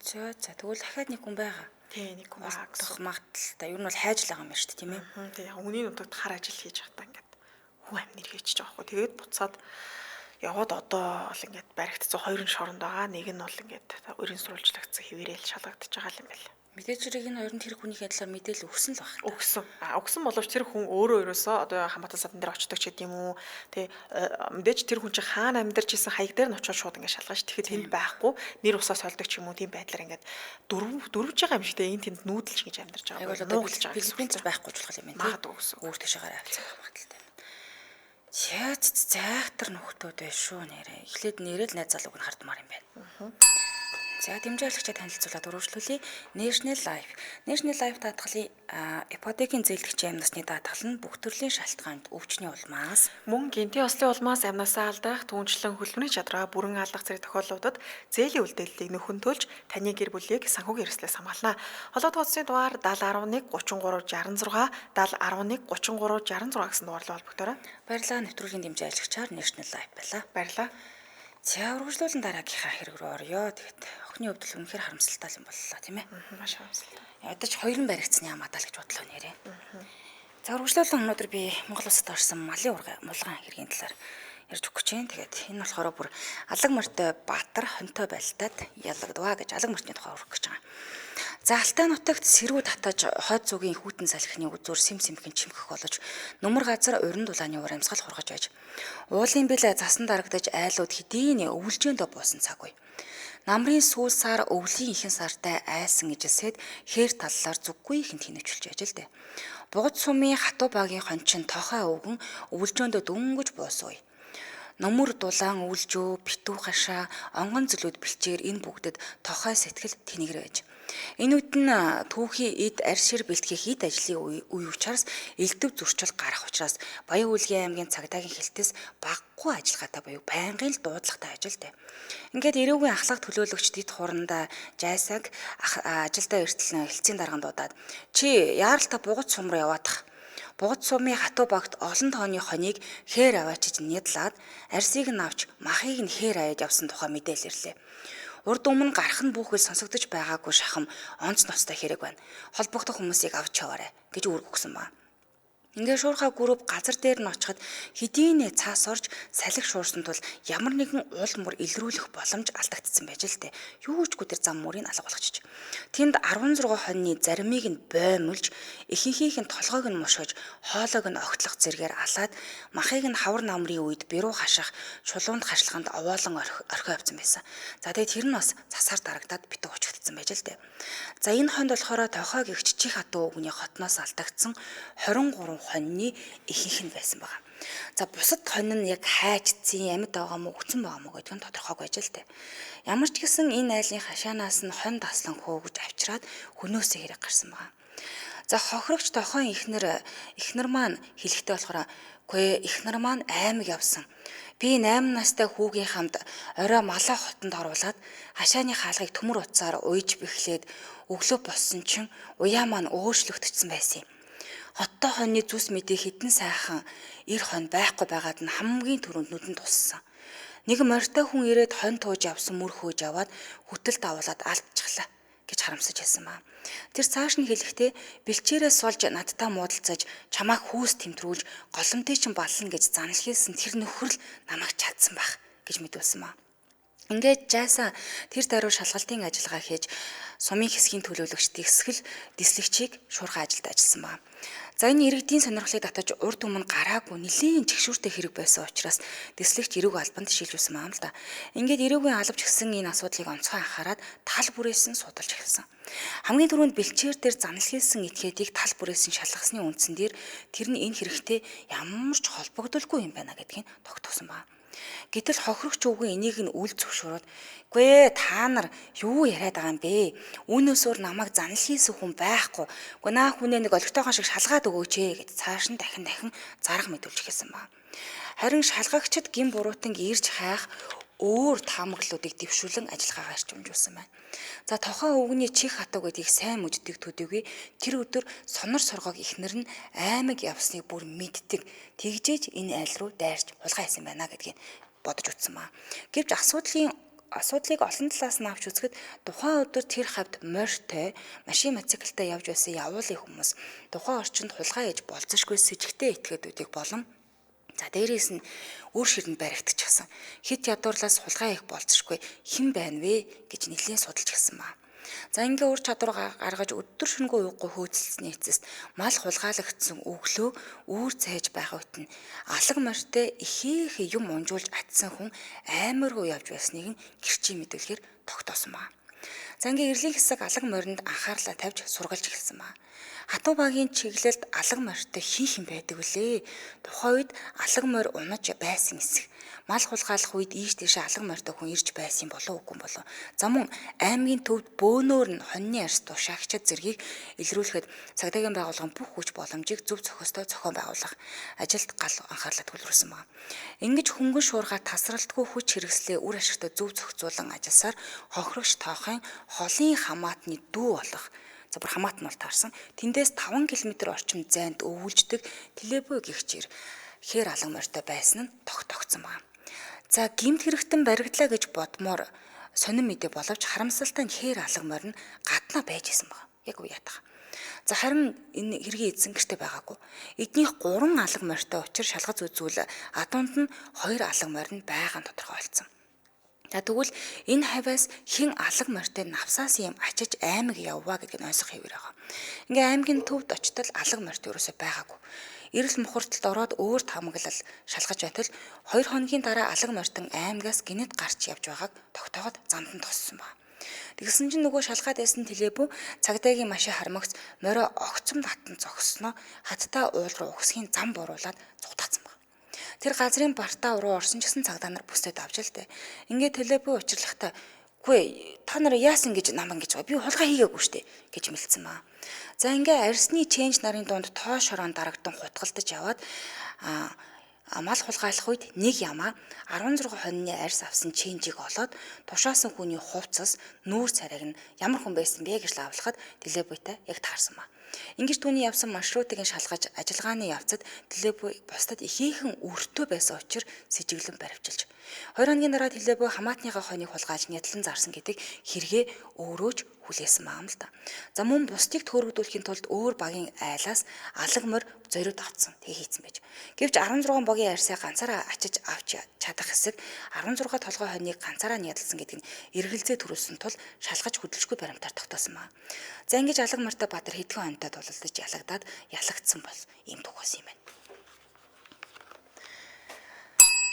За тэгвэл дахиад нэг хүн байгаа. Тий, нэг хүн байгаа гэсэн магадaltaй. Ер нь бол хайж л байгаа юм байна шүү дээ, тийм ээ. Тий, яг үнийн нутагт хар ажил хийж байхдаа ингээд хүн амнэр хийчихэж байгаа хгүй. Тэгээд буцаад яваад одоо бол ингээд баригдсан хоёрын шоронд байгаа. Нэг нь бол ингээд өрийн сурвалжлагцсан хэвээрэл шалгагдчихж байгаа юм байна. Мэдээж хэрэг энэ хоёрын тэр хүний адилаар мэдээлэл өгсөн л байна. Өгсөн боловч тэр хүн өөрөөсөө одоо хамаатан садан дээр очдог ч гэдэг юм уу. Тэ мэдээж тэр хүн чинь хаана амьдарч исэн хаяг дээр нь очиод шууд ингээд шалгаж. Тэгэхэд тэнд байхгүй нэр усаас холдог ч юм уу тийм байдлаар ингээд дөрвж байгаа юм шиг тэ энэ тэнд нүүдэлж гэж амьдарч байгаа. Яг бол одоо Филиппинт байхгүй ч болох юм байна. Магадгүй гэсэн. Өөр тийшээгээр авцсан магадaltaй. Чаац зайхтар нөхдүүд байш шүү нэрээ. Эхлээд нэрэл найз залууг нь хардмаар юм байна. За дэмжээлагчид танилцуулаад өргөжлүүлье. National Life. National Life даатгалын ипотекийн зээлдэгчийн амнасны даатгал нь бүх төрлийн шалтгаанд өвчний улмаас Мөн гинтийн ослын улмаас амнасаа алдах, түүнчлэн хөлбөмбөний чадвараа бүрэн алдах зэрэг тохиолдлуудад зээлийн үлдээллийг нөхөн төлж таны гэр бүлийг санхүүгийн эрсдлээс хамгаална. Холбоот хуудасны дугаар 7011 33 66 7011 33 66 гэсэн дугаарлал холбогдорой. баярлалаа нэвтрүүлгийн дэмжээлагчаар National Life байлаа. Баярлалаа. За үргэлжлүүлэн дараагийнхаа хэрэг рүү орё. Тэгэхэд охины хувьд үнэхээр харамсалтай юм боллоо тийм ээ. Маш харамсалтай. Ядаж хоёр нь баригдсны хамаатал гэж бодлоо нэрээ. За үргэлжлүүлэн өнөөдөр би Монгол улсад орсон малын мулгаан хэргийн талаар ярьж өгөх гэж байна. Тэгээд энэ болохоор бүр алаг морьтой Баатар хонтой байлтаад ялагдваа гэж алаг морьтны тухай урах гэж байгаа. За Алтай нутагт сэрүү татаж хойд зүгийн хүүтэн салхины үзүүр симхэн чимхэх болж нөмөр газар уран дулааны уур амьсгал хургаж байж уулын бэлэ засан дарагдаж айлууд хэдийн өвлжөөндөө буусан цаг үе. Намрын сүүл сар өвлийн ихэнх сартай айсан ижилсэд хээр таллаар зүггүй ихэнд хинэвчүүлж байж л дээ. Бугад сумын хатуу багийн хончин тохой өвгөн өвлжөөндөө дөнгөж буусан үе. Нөмөр дулаан өвлжөө, битүү хашаа, онгон зөлүүд бэлчээр энэ бүгдэд тохой сэтгэл тэнэгэр байж. Энэ үед нь түүхийн эд арьшир бэлтгэх эд ажлын үе учраас элдв зөрчил гарах учраас Баян Үлгийн аймгийн цагдаагийн хэлтээс баггүй ажиллагаатай буюу байнгын л дуудлагатай ажилтай. Ингээд эрүүгийн ахлах төлөөлөгч дэд хурандаа жайсаг ажилдаа эртэл хэлцийн дарганд дуудаад чи яаралтай бугад сум руу яваадах. Бугад сумын хатуу багт олон тооны хоныг хээр аваачиж нядлаад арсыг нь авч махыг нь хээр аяад явсан тухай мэдээлэл ирлээ. Урд өмнө гарах нь бүхэл сонсогдож байгаагүй шахам онц ноцтой хэрэг байна. Холбогдох хүмүүсийг авч яваарай гэж үүрэг өгсөн ба. Ингээ шуурхай групп газар дээр нь очиход хэдийн цаас орж салхи шуурсан тул ямар нэгэн уул мөр илрүүлэх боломж алдагдсан байж л дээ. Юу ч гүтэр зам мөрийг алга болгочих. Тэнд 16 хоньны заримыг нь боймолж, ихэнхийг нь толгойг нь мушгиж, хоолойг нь огтлох зэргээр алаад, махыг нь хавар намрын үед бирүү хашах, чулуунд хашлаханд овоолон орхио явцсан байсан. За тэгээд тэр нь бас засаар дарагдаад битүү очигдсан байж л дээ. За энэ хонд болохоор тохой гэгч чих хатуу өвгний хотноос алдагдсан 23 хоньны ихэнх нь байсан байгаа. За бусад хонь нь яг хайчдсан амьд байгаа мó өгцөн байгаа мó гэдэг нь тодорхойгүй байж л дээ. Ямар ч гэсэн энэ айлын хашаанаас нь хон таслан хөөгж авчираад хөнөөсөө хэрэг гарсан байгаа. За хохирогч тохойн эхнэр маань хэлэхдээ болохоор үгүй эхнэр маань аймаг явсан. Би 8 настай хүүгийн хамт орой малаа хотонд оруулаад хашааны хаалгыг төмөр утсаар уйж бэхлээд өглөө боссон чинь уяа маань өөшлөгдсөн байсан юм. Хоттой хоньны зүс мэдээ хитэн сайхан эр хонь байхгүй байгаад нь хамгийн түрүүнд нүдэнд туссан. Нэг морьтой хүн ирээд хонь тууж явсан мөр хөөж аваад хөтөлд авуулаад алдчихлаа гэж харамсаж хэлсэн ба. Тэр цааш нь хэлэхдээ бэлчээрээс сулж надтай муудалцаж чамайг хүүс тэмтрүүлж голомтыг чинь баллна гэж занал хийсэн тэр нөхөр л намайг чадсан байх гэж мэдүүлсэн ба. Ингээд жаасаа тэр даруй шалгалтын ажиллагаа хийж сумын хэсгийн төлөөлөгч тэгсгэл дислэгчийг шуурхай ажилд ажилласан ба. За энэ иргэдийн сонирхлыг татаж урд өмнө гараагүй нэлийн чигшүүртэй хэрэг байсан учраас дислэгч эрүүг албанд шилжүүлсэн юм л да. Ингээд эрүүгийн албач гисэн энэ асуудлыг онцгой анхаарад тал бүрээс нь судалж эхэлсэн. Хамгийн түрүүнд бэлчээр дээр занал хийсэн этгээдийг тал бүрээс нь шалгасны үндсэн дээр тэр нь энэ хэрэгтэй ямар ч холбогдолгүй юм байна гэдгийг тогтоосон ба. Гэтэл хохирогч өвгөн энийг нь үл зөвшөөрөөд "Гүй та нар юу яриад байгаа юм бэ? Үүнөөсөөр намайг занал хийсэн хүн байхгүй. Уу наа хүнээ нэг олигтойгоо шиг шалгаад өгөөч ээ" гэж цааш нь дахин зарга мэдүүлж эхэлсэн ба. Харин шалгагчид гин буруутанг ирж хайх өөр таамаглалуудыг дэвшүүлэн ажиллагаагаа эрчимжүүлсэн байна. За тохой өвгний чих хатуу гэдгийг сайн мэддэг төдийгүй тэр өдөр сонор соргоог ихнэр нь аймаг явсныг бүр мэддэг. Тэгжээж энэ айл руу дайрч хулгай хийсэн байна гэдгийг бодож утсан ба. Гэвч асуудлыг олон талаас нь авч үзэхэд тухайн өдөр тэр хавьд морьтой машин мотоциклтай явж байсан явуулын хүмүүс тухайн орчинд хулгай хийж болцсошгүй сэжигтэй этгээдүүдийг болон за дээрээс нь өөр ширэнд баригдчихсан. Хит ядуурлаас хулгай их болцсошгүй хэн байна вэ гэж нэлийн судалж гисэн ба. За ингээ ур чадвар гаргаж өдөр шөнөгүй уухгүй хөөцөлсөний эцэст мал хулгайлагдсан өглөө үүр цайж байх үед нь алаг морьтой ихээхэн юм унжуулж атсан хүн аймаг руу явж байсныг нь гэрчийн мэдүүлгээр тогтоосон ба. За ингээ эрлийн хэсэг алга моринд анхаарлаа тавьж сургалж эхэлсэн ба. Хатуу багийн чиглэлд алга морьтой хин байдаг үлээ. Тухайн үед алга морь унаж байсан эсэх. Мал хулгайлах үед ийш тийшээ алга морьтой хүн ирж байсан болов үгүй болов. За мөн аймгийн төвд бөөнөр нь хоньны арьс тушаагчид зэргийг илрүүлэхэд цагдаагийн байгууллагын бүх хүч боломжийг зөв зохистой зохион байгуулах ажилд гал анхаарлаа төвлөрүүлсэн байна. Ингэж хөнгөн шуурга тасралтгүй хүч хэрэгслээ үр ашигтай зөв зохицуулан ажилласаар хохирогч тоохын холын хамаатны дүү болох бүр хамаат нь бол таарсан. Тэндээс 5 км орчим зайд өвүүлждэг Телебой гихчээр хээр алга морьтой байсан нь тогтогдсон байна. За гимт хэрэгтэн баригдлаа гэж бодмоор сонин мэдээ боловч харамсалтай нь хээр алга морь нь гаднаа байж исэн байна. Яг уу ятах. За харин энэ хэргийн эзэн гэртээ байгаагүй. Эднийх 3 алга морьтой учир шалгаж үзвэл адуунд нь 2 алга морь нь байгаа нь тодорхойлцсон. За тэгвэл энэ хавьяас хэн алга морьтой навсаас юм ачиж аймаг явваа гэдгийг ойсох хэвээр байгаа. Ингээ аймгийн төвд очтол алга морьт ерөөсөй байгаагүй. Эрэл мухарталд ороод өөр тамглал шалгаж байтал 2 хоногийн дараа алга морьтон аймагаас гинэд гарч явж байгааг тогтооход замдан тоссон ба. Тэгсэн чинь нөгөө шалгаад байсан Телебой цагдаагийн машин харамгц морио огцом татан зогсноо хаттай уул руу угсхийн зам буруулаад цугтаацсан ба. Тэр газрын бартаа руу орсон ч гэсэн цагдаа нар бүсэд авч л дээ. Ингээд Телебой учирлахтаа "Гүй та нар яасан гэж наман гэж байгаа. Би хулгай хийгээгүй штэ" гэж мэлцсэн ба. За ингээ арьсны ченж нарын дунд тоо шорон дарагдан хутгалдаж яваад мал хулгайлах үед нэг ямаа 16 хоньны арьс авсан ченжийг олоод тушаасан хүний хувцас нүүр царайг нь ямар хүн байсан бэ гэж лавлахад Телебойтай яг таарсан ба. Ингэж түүний явсан маршрутыг шалгаж ажиллагааны явцад Телебой бусдад ихээхэн өртөө байсан учраас сэжиглэн баривчилж. 2 хоногийн дараа Телебой хамаатныхаа хоньыг хулгайлж нядлан зарсан гэдэг хэрэгээ өөрөө ч хүлээсэн байгаа юм л да. За мөн бусдыг төөрөгдүүлэхийн тулд өөр багийн айлаас алга морь зориуд авцсан. Тэг хийцэн байж. Гэвч 16 богийн арьсаа ганцаараа ачиж авч чадах хэсэг 16 толгой хоньыг ганцаараа нядлсан гэдэг нь эргэлзээ төрүүлсэн тул шалгаж хөдөлшгүй баримтаар тогтоосон ба. За ингэж алга морьтой Баатар хэдхэн хоньтой тулалдаж ялагдаад ялагдсан бол ийм төгөөс юм байна.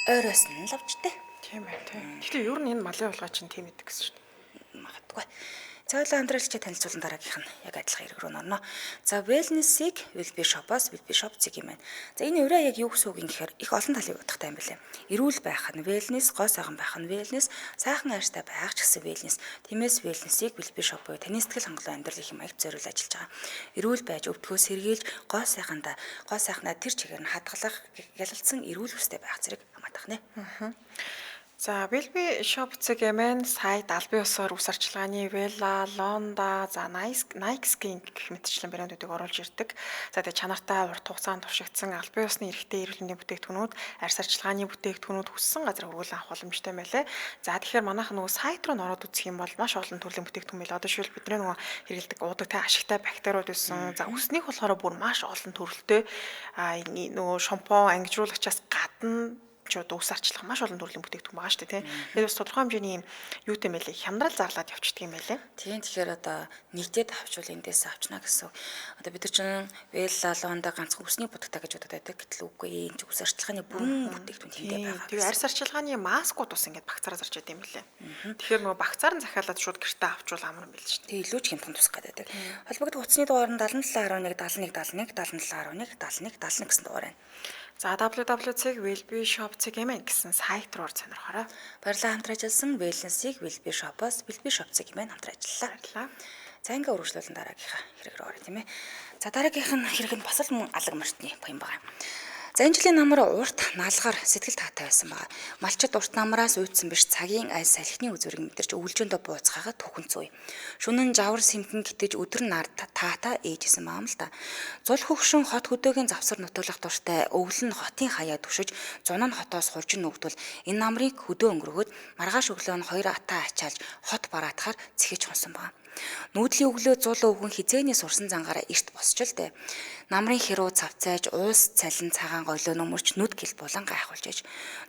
Ойроос нь лавчтай. Тийм байх тийм. Гэхдээ ер нь энэ малын хулгай чинь тийм эдэг гэсэн шүү дээ. Магадгүй. Цаалаа амтралчаа танилцуулан дараагийнх нь яг адилхан хэрэг рүү норно. За wellness-ийг Will-Be Shop-оос Will-Be Shop зэг юм байна. За энэ ураа яг юу гэсэн үг юм гэхээр их олон талын утгатай юм билээ. Эрүүл байх нь wellness, гоо сайхан байх нь wellness, сайхан арьстай байх ч гэсэн wellness. Тиймээс wellness-ийг Will-Be Shop буюу таны сэтгэл хангалуун амьдрал их юм аягт зориулж ажиллаж байгаа. Эрүүл байж өвдгөө сэргийлж гоо сайхнаа тэр чигээр нь хадгалах ялалцсан эрүүл хүстэй байх зэрэг хамаатах нэ. За Will-Be Shop цэг эмэн сайт албан ёсоор үс арчилгааны Vela, Londa, за Nike Skin гэх мэтчлэн брэндүүдийг оруулж ирдэг. За тэгээ чанартай урт хугацаанд туршигдсан албан ёсны эрхтэй эрүүл мэндийн бүтээгдэхүүнүүд, арьс арчилгааны бүтээгдэхүүнүүд хүссэн газар хүргүүлэн авах боломжтой байлээ. За тэгэхээр манайх нөгөө сайт руу ороод үзэх юм бол маш олон төрлийн бүтээгдэхүүн байл. Одоо шил бидний нөгөө хэрэглэдэг уудагтай ашигтай бактериуд байсан. За үснийг болохоор бүр маш олон төрөлтэй нөгөө шампунь ангижруулагчаас гадна ус арчлах маш олон төрлийн бүтээгдэхүүн байгаа шүү дээ, тийм. Тэгээд бас тодорхой хэмжээний юутэй мэлээ хямдрал зарлаад явчихдаг юм байлээ. Тийм тэгэхээр одоо нэгдээд авчвал эндээс авчна гэсэн. Одоо бид нар чинь Vela, Londa ганцхан үсний будагтай гэж бодоод байдаг. Гэтэл үгүй энэ ч ус арчилгааны бүрэн бүтээгдэхүүн тэндээ байгаа. Тэгээд арьс арчилгааны маскууд бас ингэж багцаараа зарж байдаг юм байлээ. Тэгэхээр нөгөө багцаар нь захиалаад шууд гэртээ авчвал амар юм байл шүү дээ. Тэг илүү ч хямдхан тусах гэдэг. Холбогдох утасны дугаар нь 7711 71 71 7711 71 71 гэсэн дугаар байна. За www.will-be shop цэг.mn гэсэн сайт руу сонирхорой. Баярлалаа хамтран ажилласан wellness-ийг Will-Be Shop-оос Will-Be Shop цэг.mn хамтран ажиллалаа. За ингээ үргэлжлүүлэн дараагийнхаа хэрэг рүү орё тийм ээ. За дараагийнх нь хэрэг нь бас л мөн алга морьтны юм байна. За энэ жилийн намар урт наалгаар сэтгэл таатай байсан байгаа. Малчид урт намраас уйдсан биш цагийн аль салхины үзүүрийг мэдэрч өвлжөндөө бууцгаагаад түүхэн зүй. Шүнэн жавар сэмхэн гитэж өдөр нар таата ээжсэн маам л та. Зул хөгшин хот хөдөөгийн завсар нутуулах дуртай өвлөн хотын хаяа түшиж зунаа нь хотоос хурж нөгдвөл энэ намрыг хөдөө өнгөрөхөд маргааш өглөө нь 2 атаа ачаалж хот бараатахаар цэхэж хонсон байна. Нүүдлийн өглөө зул өвгөн хизээний сурсан зангаараа эрт босч л дээ. Намрын хэрүү цавцайж уус цалин цагаан гойлоо нөмөрч нүд гэл булан гайхуулж ээж.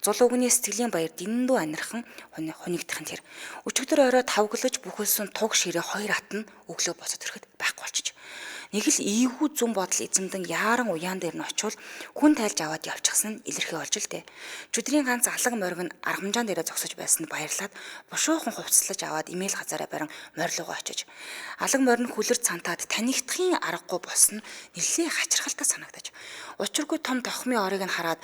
Зул өвгөний сэтгэлийн баяр дэндүү анирхан хунигдахын тэр. Өчигдөр орой тавглаж бүхэлсэн туг ширээ 2 ат нь өглөө босоод ирэхэд байхгүй болчих. Нэг л ийгүү зүн бодол эзэмдэн яаран уяан дээр нь очивол хүн тайлж аваад явчихсан нь илэрхий болж л дээ. Чөдрийн ганц алга мориг нь аргамжаан дээрээ зогсож байсанд баярлаад бушуухан хувцаслаж аваад имэйл газараа барин морилгоо очиж алга морин хүлэр цантаад танихдахын аргагүй болсон нэлээд хачирхалтай санагдаж. Учиргүй том тохмын орыг нь хараад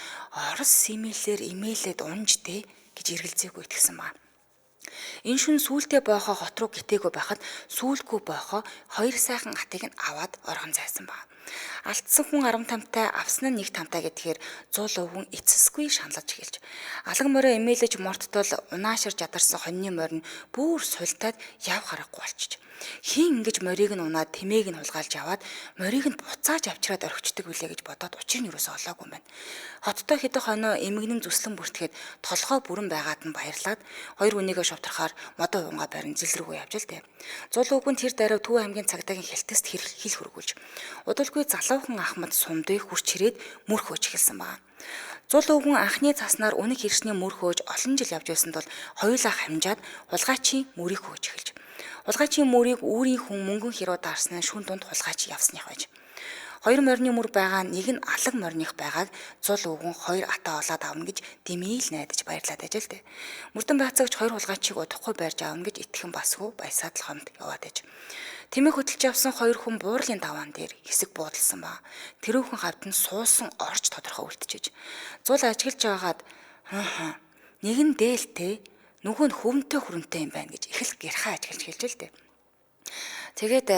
орос имэйлээд унжтэй гэж эргэлзээгүй итгэсэн ба. Энэ шүн сүултээ боохоо хот руу гитээгүй байхад сүулгүй боохоо хоёр сайхан атыг нь аваад оргон зайсан ба. Алдсан хүн 10 тамтай авсан нь 1 тамтай гэдгээр 100 өвгөн эцэсгүй шаналж эхэлж. Алга морио эмээлэж морттол унаашир жадарсан хоньны морин бүр султаад яв харахгүй болчих. Хин ингэж морийг нь унаад тэмээг нь хулгайлж аваад морийг нь буцааж авчираад орхичдаг билээ гэж бодоод учир нь юусоо олоогүй юм байна. Хоттой хэдэн хоноо эмгэнэн зүслэн бүртгэхэд толгой бүрэн байгаад нь баярлаад хоёр үнийгээ шовтрохоор модоо уунгаа барин зил рүүгээ явж л дээ. Зул өвгөн тэр даруй Төв аймгийн цагдаагийн хялтаст хил хөргүүлж. Удалгүй залуухан Ахмад сумдыг хурч ирээд мөрх хөөж эхэлсэн ба. Зул өвгөн анхны цаснаар үнэг хэршний мөр хөөж олон жил явж байсан тул хоёулаа хамжаад хулгайчийн мөрийг хөөж эхэлж. Хулгайчийн мөрийг үүрийн хүн мөнгөн хэрүү даарсан нь шүн дунд хулгайч явсных байж. Хоёр морины мөр байгаа нэг нь алга мориных байгааг зул өвгөн хоёр атаа олоод авна гэж дэмийл найдаж баярлаад ажил дээ. Мөрдөн байцаагч хоёр хулгайчийг удахгүй байрж авна гэж итгэн басгүй баясаад л хомд яваад аж. Тэмээх хөдөлж явсан хоёр хүн буурлын даваан дээр хэсэг буудалсан ба. Тэрүүхэн хавьд нь суусан орж тодорхой үлдчихэж. Зул ажиглаж байгаад нэг нь дээлтэй нөгөө нь хөвөнтэй хүрэнтэй юм байна гэж их л гэрхаа ажиглаж хэлж л дээ. Тэгээд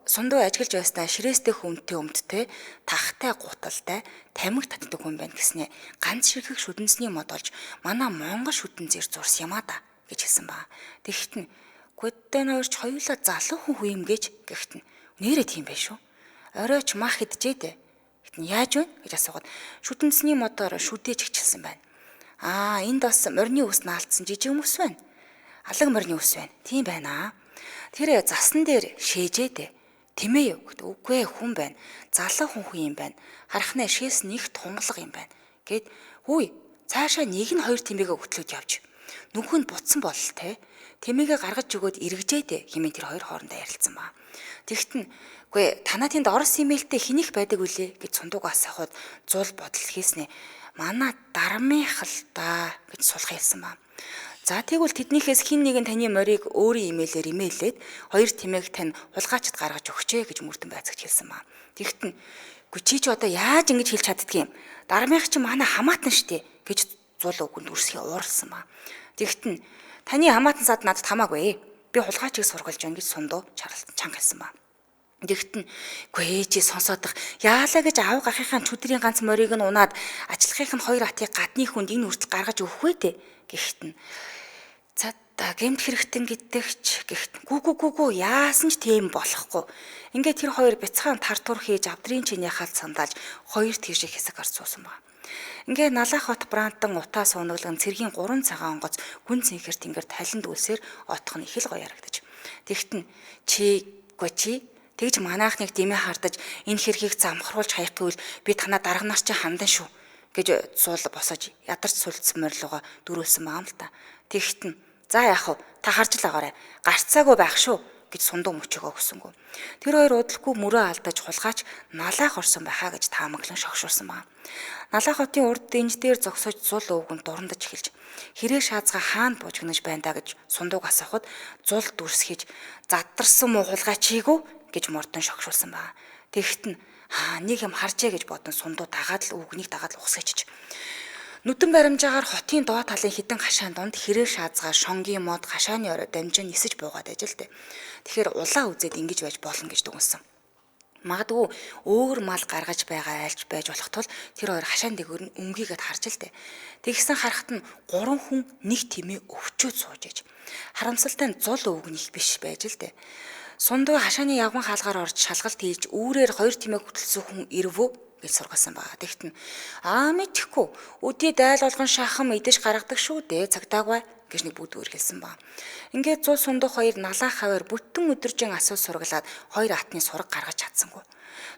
сундуу ажиглаж байснаа ширээстэй хүмтэй өмдтэй тахтай гуталтай тамиг татдаг хүн байна гэснээ ганц ширхэг шүдэнсний мод олж манай монгол шүдэн зэр зурс юм а да гэж хэлсэн ба. Тэгэхт нь гүддэн хоёрч хоёулаа залуу хүн юм гэж гихтэн нэрээ тийм байх шүү. Оройч мах идчихээ дээ. Гэтэн яаж вэ гэж асуугаад шүдэнсний модоор шүдэж хичилсэн байна. Энд бас морины ус наалтсан жижиг ус байна. Алга морины ус байна. Тийм байна. Тэр засан дээр шээжээ дээ. Тэмээ юу гэд үгүй хүн байна. Залуу хүн юм байна. Харахнаа шээс нэг тунгалаг юм байна. Гэд хүй цаашаа нэг нь хоёр тэмээгээ хөтлөөд явж. Нүхэн буцсан бол те. Тэмээгээ гаргаж өгөөд эргэжээ дээ хэмээн тэр хоёр хоорондоо ярилцсан ба. Тэгт нь үгүй танаа тэнд орос имэйлтэй хинийх байдаг үлээ гэж сундуугаас авахд зул бодол хийснэ. Манай дармынх л да гэж сулах хэлсэн ба. За тэгвэл тэднийхээс хин нэгэн таны морийг өөрийн имэйлээр имэйлээд хоёр тэмээг тань хулгайчд гаргаж өгчээ гэж мөрдөн байцагч хэлсэн ба. Тэгт нь чи ч одоо яаж ингэж хэлж чаддгийг юм. Дармынх чи манай хамаатан штэ гэж зул өвгөнд үрсхий ууралсан ба. Тэгт нь таны хамаатан сад надад хамаагүй. Би хулгайчийг сургалж байна гэж сундуу чанга хэлсэн ба. Тэгт нь үгүй чи сонсоодох яалаа гэж аав гахийнхаа чөдрийн ганц морийг нь унаад ачлахынх нь хоёр атыг гадны хүнд энэ хүртэл гаргаж өгөх үү дээ гэхт нь цаата гэмт хэрэгтэн гэдэгч гэхт гү яасан ч тийм болохгүй. Ингээд тэр хоёр бяцхан тар тур хийж авдрын чиний хаалт сандааж хоёр тийш хэсэг гарч суусан ба. Ингээд налах хот брантан утаа суунаглан цэргийн 3 цагаан онгоц гүн цэнхэр тэнгэр талент үлсээр отох нь их л гоё харагдаж. Тэгт нь чи тэгж манаахныг дэмээ хардаж энэ хэргийг замхруулж хаях гэвэл би танаа дарга нар чинь хандан шүү гэж суул босож ядарч сүлдсэн морилгоо дөрүүлсэн маам л та. Тэгт нь за яах вэ та харж л агаарай гарцаагүй байх шүү гэж сундуу мөчөөгөө өгсөнгөө. Тэр хоёр удалгүй мөрөө алдаж хулгайч налаах орсон байхаа гэж таамаглан шогшуулсан ба. Налаах хотын урд дэнж дээр зогсож зул өвгөн дурандаж эхэлж хэрэг шаазгаа хаанд буужгнаж байна да гэж сундууг асуухад зул дүрсгэж заддарсан муу хулгайчийгүү гэж мордон шогшуулсан ба. Тэгт нь нэг юм харжээ гэж бодон сундуу дагаад л өвгнийг дагаад л ухсагчиж. Нүдэн баримжаагаар хотын доод талын хідэн хашаан донд хэрэг шаазгаа шонгийн мод хашааны орой дамжин нисэж буугаад ажил дээ. Тэгэхээр улаа үзээд ингэж байж болно гэж дүгнсэн. Магадгүй өөр мал гаргаж байгаа айлч байж болох тул тэр хоёр хашаан дээгүүр нь өмгийгээд харж л дээ. Тэгсэн харахад нь 3 хүн нэг тэмээ өвчөөд сууж ээж. Харамсалтай нь зул өвгнийх биш байж л дээ. Сундуу хашааны явган хаалгаар орж шалгалт хийж үүрээр 2 тэмээ хөтөлсөн хүн ирвөө гэж сургасан ба. Тэгт нь мэдхгүй өдий дайл болгон шахам идэж гаргадаг шүү дээ цагтаагүй гэж нэг бүгд өргөлсөн ба. Ингээд 100 сундуух хоёр налаах хавар бүтэн өдөржин асуу сургалаад хоёр атны сураг гаргаж чадсангүй.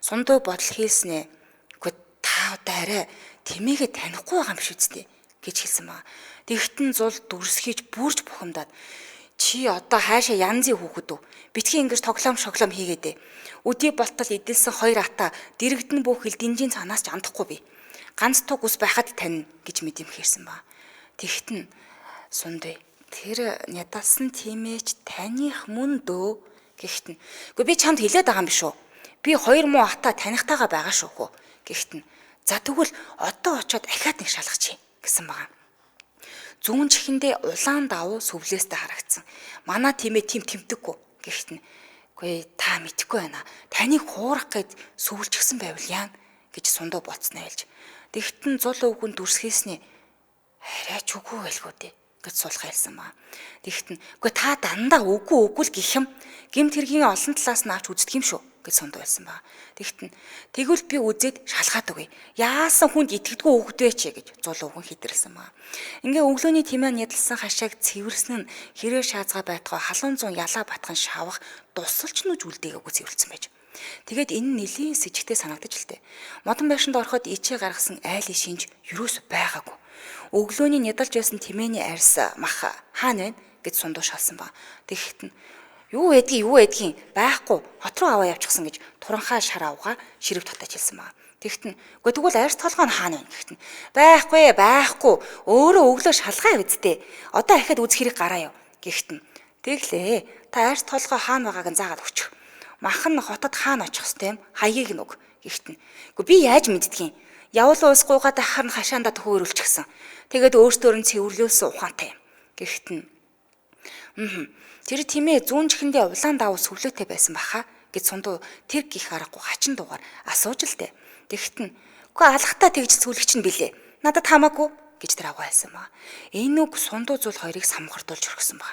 Сундуу бодол хийснэ. Үгүй та одоо арай тэмээгээ танихгүй байгаа юм шүү дээ гэж хэлсэн ба. Тэгт нь зул дүрсхийж бүрж бухимдаад Чи одоо хаашаа янзын хүүхэд үү? Битгий ингэж тоглоом шоглоом хийгээд. Өдий болтол идэлсэн 2 ата дэрэгдэн бүхэл динжийн цанаас ч андахгүй би. Ганц туг ус байхад тань гэж мэдэмхэрсэн ба. Тэгтэн Сундуй тэр ядалсан тиймээч таних мөн дөө гэхтэн. Гэхдээ би чамд хэлээд байгаа юм биш үү? Би 2 муу ата танихтайгаа байгаа шүү хөө гэхтэн. За тэгвэл одоо очиод ахаад нэг шалгачих гэсэн байгаа. Зүүн чихэндээ улаан давуу сүвлээстэй харагдсан. Манай тиймээ тэмтэггүй гэхтэн. Үгүй та мэдхгүй байна. Таныг хуурах гэд сүвлжчихсэн байвал яа гэж Сундуу боцсноо хэлж. Тэгтэн зул өвгөн дүрсхийснээ арайч үгүй байлгүй дээ гэж суулгаа хэлсэн ба. Тэгтэн үгүй та дандаа үгүй л гэх юм гэмт хэргийн олон талаас нь авч үздэг юм шүү гэж Сундуу байсан ба. Тэгтэн тэгвэл би үзээд шалгаад өгье. Яасан хүнд итгэдэггүй өгдвэ ч гэж зул өвгөн хидэрсэн ба. Ингээ өглөөний тимээ ядалсан хашааг цэвэрсэн нь хэрэг шаазгаа байтгаа халуун зун ялаа батхан шавах дусалч нүж үлдээгээгүй цэвэрлсэн байж. Тэгээд энэ нэлийн сэжигтэй санагдаж л дээ. Модон байшинд ороход ичээ гаргасан айлын шинж юус байгаагүй. Өглөөний нядалж байсан тимээний арьс мах хаана вэ гэж Сундуу шалсан ба. Тэгэхэд нь юу байдгийг байхгүй хот руу аваа явчихсан гэж туранхаа шар авгаа ширэг татаж хэлсэн ба. Тэгэхэд нь үгүй тэгвэл арьс толгой нь хаана вэ гэхэд нь байхгүй өөрөө өглөө шалгаа үздэй. Одоо ахад үзэх хэрэг гараа юу гэхэд нь тэглээ та арьс толгой хаана байгааг нь заагаад өчөх. Мах нь хотод хаана очих хэвтэй юм хаягийг нүг гэхэд нь үгүй би яаж мэддгийг явуул уус гуугаад ахаар нь хашаандаа төхөөрүүлчихсэн. Тэгээд өөртөө нь цэвэрлүүлсэн ухаантай юм гэхэд нь тэр тиймээ зүүн чихэндээ улаан давуу сүвлээтэй байсан баха гэж Сундуу тэр гих аргагүй хачин дуугаар асууж л дээ. Тэгэхэд нь үгүй алхахтаа тэгж сүлгч нь билээ. Надад хамаагүй гэж тэр авгаа хэлсэн ба. Энэ үг Сундуу зул хоёрыг самхартуулж өргөсөн ба.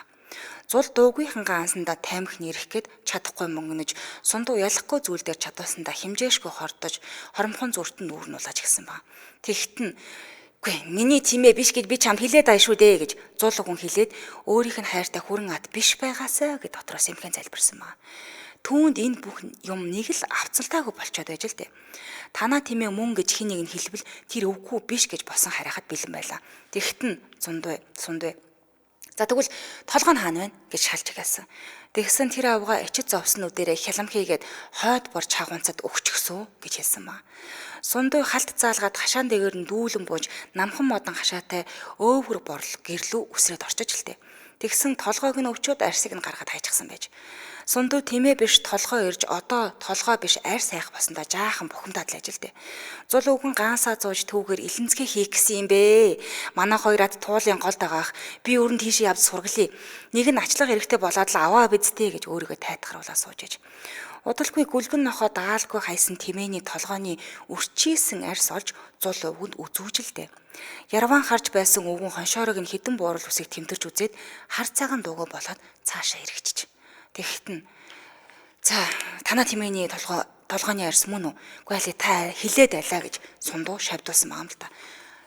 Зул дуугийнхангаа ансандаа таймх нэрэх гээд чадахгүй мөнгөнөж Сундуу ялахгүй зүйл дээр чадвасандаа химжээшгүй хордож хоромхон зүртэн нүүрнүүлж гисэн ба. Тэгэхэд нь үгүй миний тиймээ биш гэж би чамд хэлээд байгаа шүү дээ гэж зул өвгөн хэлээд өөрийнх нь хайртай хүрэн ат биш байгаасаа гэж дотроос юмхэн залбирсан ба. Түүнд энэ бүх юм нэг л авцалтаагүй болчиход байж л дээ. Танаа тиймээ мөн гэж хин нэг нь хэлбэл тэр өвгүй биш гэж босон харахад бэлэн байлаа. Тэгэхэд нь Сундуй за тэгвэл толгой нь хаана вэ гэж шалж игээсэн. Тэгсэн тэр авгаа ичид зовснуудаараа хялам хийгээд хойд бор чагуунцад өгчихсөн гэж хэлсэн ба. Сундуй халт заалгаад хашаан дэгээр нь дүүлэн бууж намхан модон хашаатай өөвгөр борл гэрлүү үсрээд орчиж л дээ. Тэгсэн толгойг нь өвчөөд арьсыг нь гаргаад хайчихсан байж. Сундуй тэмээ биш толгой ирж одоо толгой биш арьс хайх басандаа жаахан бухимдаад л ажил дээ. Зул өвгөн гаансаа зууж түүгээр илэнцгээ хийх гэсэн юм бэ. Манай хоёраад туулын гол дагаах би өрн тийшээ явж сургалъя. Нэг нь ачлага эрэхтэй болоод л аваа бидтэй гэж өөрийгөө тайтгаруулаа сууж ээж. Удалгүй гүлгэн нохоо даалгүй хайсан тэмээний толгойн өрчийсэн арьс олж зул өвгөнд үзүүжилдэ. Ярван харж байсан өвгөн хоншоорыг нь хідэн буурал үсийг тэмтэрч үзээд хар цагаан дуугаа болоод цаашаа эргэжиж. Тэгэхэд нь за танаа тэмээний толгойн арьс мөн үү? Үгүй та хилээд байлаа гэж Сундуу шавдуулсан байгаа юм л та.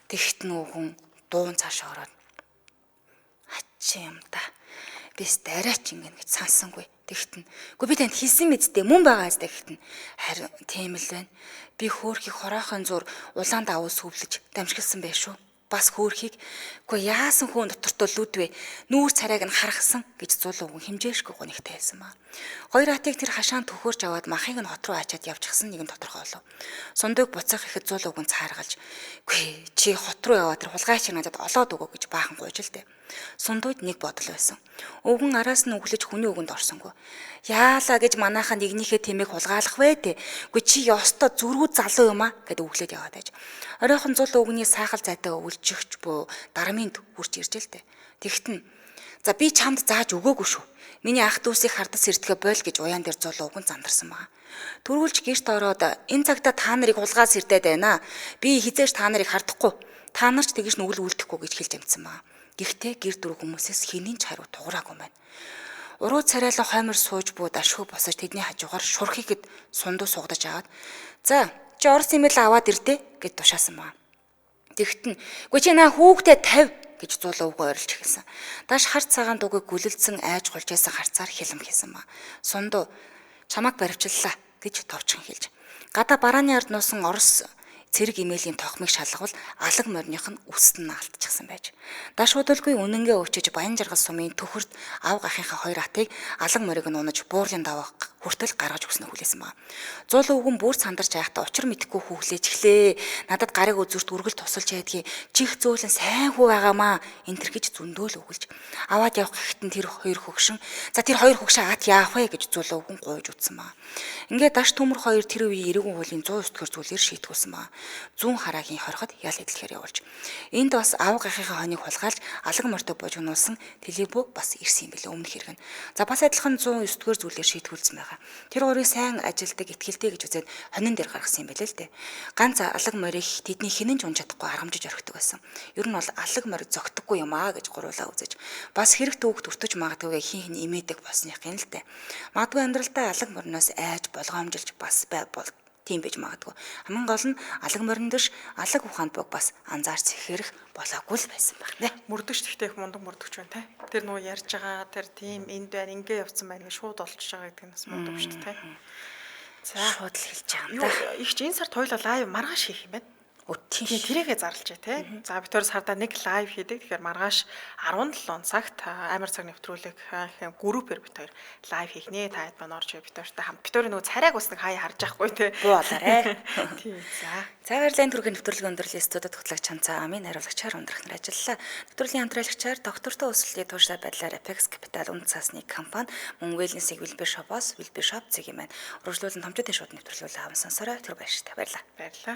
Тэгэхэд нь өвгөн дуун цаашаа ороод хачи юм та. Бис дараач ингэн гэж сансангүй. Тэгэхэд нь үгүй би танд хэлсэн мэдтэй мөн байгаа зү гэхэд нь харин тийм л байна. Би хөөрхийг хороохын зур улаан давуу сүвлэж дамжгалсан байх шүү. Бас хөөрхийг үгүй яасан хүн дотортой лүдвэ нүүр царайг нь харгасан гэж зул өвгөн химжээшгүй гонигтай хэлсэн ба. Хоёр хатыг тэр хашаан төхөөрж аваад махыг нь хот руу ачаад явчихсан нэгэн тодорхой болов. Сундыг буцаах ихэд зул өвгөн цааргалж үгүй чи хот руу яваад тэр хулгайч надад олоод өгөө гэж баахан гуйж л дээ. Сундууд нэг бодол байсан. Өвгөн араас нь өглөж хүний өгөнд орсонгүй. Яалаа гэж манайхаа нэгнийхээ тэмээг хулгаалах вэ дээ. Үгүй чи ёстой зүргүү залуу юм а гэд өглөөд яваад байж. Оройхон зул өвгөний сайхал зайтайгаа үлжигч буу дарамынд хурж ирж л дээ. Тэгт нь за би чамд зааж өгөөгүй шүү. Миний ах дүүсийг хардас эртгээ бойл гэж уяан дээр зул өвгөн зандарсан байгаа. Төрүүлж гэрт ороод энэ цагта та нарыг хулгаас ирдээд байна. Би хизээш та нарыг хардахгүй. Та нар ч тэгж нүгэл үлдэхгүй гэж хэлж амжсан байгаа. Гэхдээ гэр дүр хүмүүсээс хэний ч хариу туграагүй байна. Уруу царайлан хоймор сууж бууд ашгүй босож тэдний хажуугаар шурхийгэд Сундуу сугадаж аваад за чи орс имэйл аваад ирдэ гэд тушаасан ба. Тэгт нь үгүй чи наа хүүхдээ 50 гэж зул өвгөө орилж хэлсэн. Даш харц цагаан дуугийг гүлэлцэн айж гулжсэн харцаар хилэм хийсэн ба. Сундуу чамайг баривчлаа гэж товчхон хэлж. Гадаа барааны ард нуусан орос цэрэг имэйлийн тохмыг шалгавал алаг морных нь үст нь алдчихсан байж. Дашуудалгүй үнэнгээ өвчөж Баян Жаргал сумын төхөрт ав гахынхаа хоёр атыг алаг морийг нь унаж буурлын даваа хүртэл гаргаж өгснө хүлээсэн ба. Зул өвгөн бүр сандарч байхдаа учир мэдхгүй хүүхлээж эхлээ. Надад гарыг үзүүрт үргэл тусалж байдгийг чих зөөлөн сайн хүү байгаамаа энэ төр гэж зөндөөл өгүүлж. Аваад явах гэхтэн тэр хоёр хөгшин тэр хоёр хөгшин ат яах вэ гэж зул өвгөн гуйж утсан ба. Ингээд даш төмөр хоёр тэр үеийн эрэгэн хуулийн 109 дугаар зүйлээр шийтгүүлсэн ба. Зүүн хараагийн хорход ял эдлэхээр явуулж. Энд бас ав гахынхаа хоныг хулгайлж алаг мортой божигнуулсан телебүү бас ирсэн юм билээ өмнөх хэрэг нь. За бас адилхан 109 дугаар зүйлээр шийтгүүлсэн байгаа. Тэр гурыг сайн ажилдаг итгэлтэй гэж үзээд хонин дээр гаргасан юм билээ л дээ. Ганц алаг морийг тэдний хинэн ч унж чадахгүй аргамжиж орхидог байсан. Ер нь бол алаг морь зогтдоггүй юм аа гэж гуруулаа үзэж. Бас хэрэг төвөгт өртөж магадгүй хин хин имээдэг болсных юм л дээ. Магадгүй амьдралдаа алаг морноос айж болгоомжилж бас бол тийм байж магадгүй. Хамгийн гол нь алаг морин дэш алаг ухаанд бог бас анзаарч хэрэг болоогүй л байсан байх нэ. Мөрдөгч гэхдээ их мундаг мөрдөгч байна те. Тэр нөгөө ярьж байгаа тэр тийм энд байна ингээ явцсан байна гэж шууд олчж байгаа гэдэг нь бас мундаг шүү дээ те. За шууд л хэлж байгаа юм да. Их ч энэ сард хоёул лайв маргааш хийх юм байна. Тийм тэрийгээ зарлжээ те. За бид төр сардаа нэг лайв хийдэг. Тэгэхээр маргааш 17 цагт амар цаг нэвтрүүлэг группээр бид хоёр лайв хийх нэ. Та хэд маань орж бид хоёртай хамт. Бид хоёр нөгөө царайг бас нэг хаяа харж байхгүй те. Буулаарэ. Тийм за. Цагаарлын түргийн нэвтрүүлгийн өндөрлөлийн студид хөтлөгч Чанцаа амын хариулагчаар өндрөх нар ажиллалаа. Нэвтрүүлгийн хамтраалагчаар доктортой өсвөлтийн тууштай байдлаар Apex Capital үнд цасны компани мөн Wellness-ийг Wilby Shop-оос Wilby Shop зэг юм байна. Урагшлуулсан томчуудын шууд нэвтрүүлгүүл авсан сонсороо тэр баяртай баярлалаа. Баярлалаа.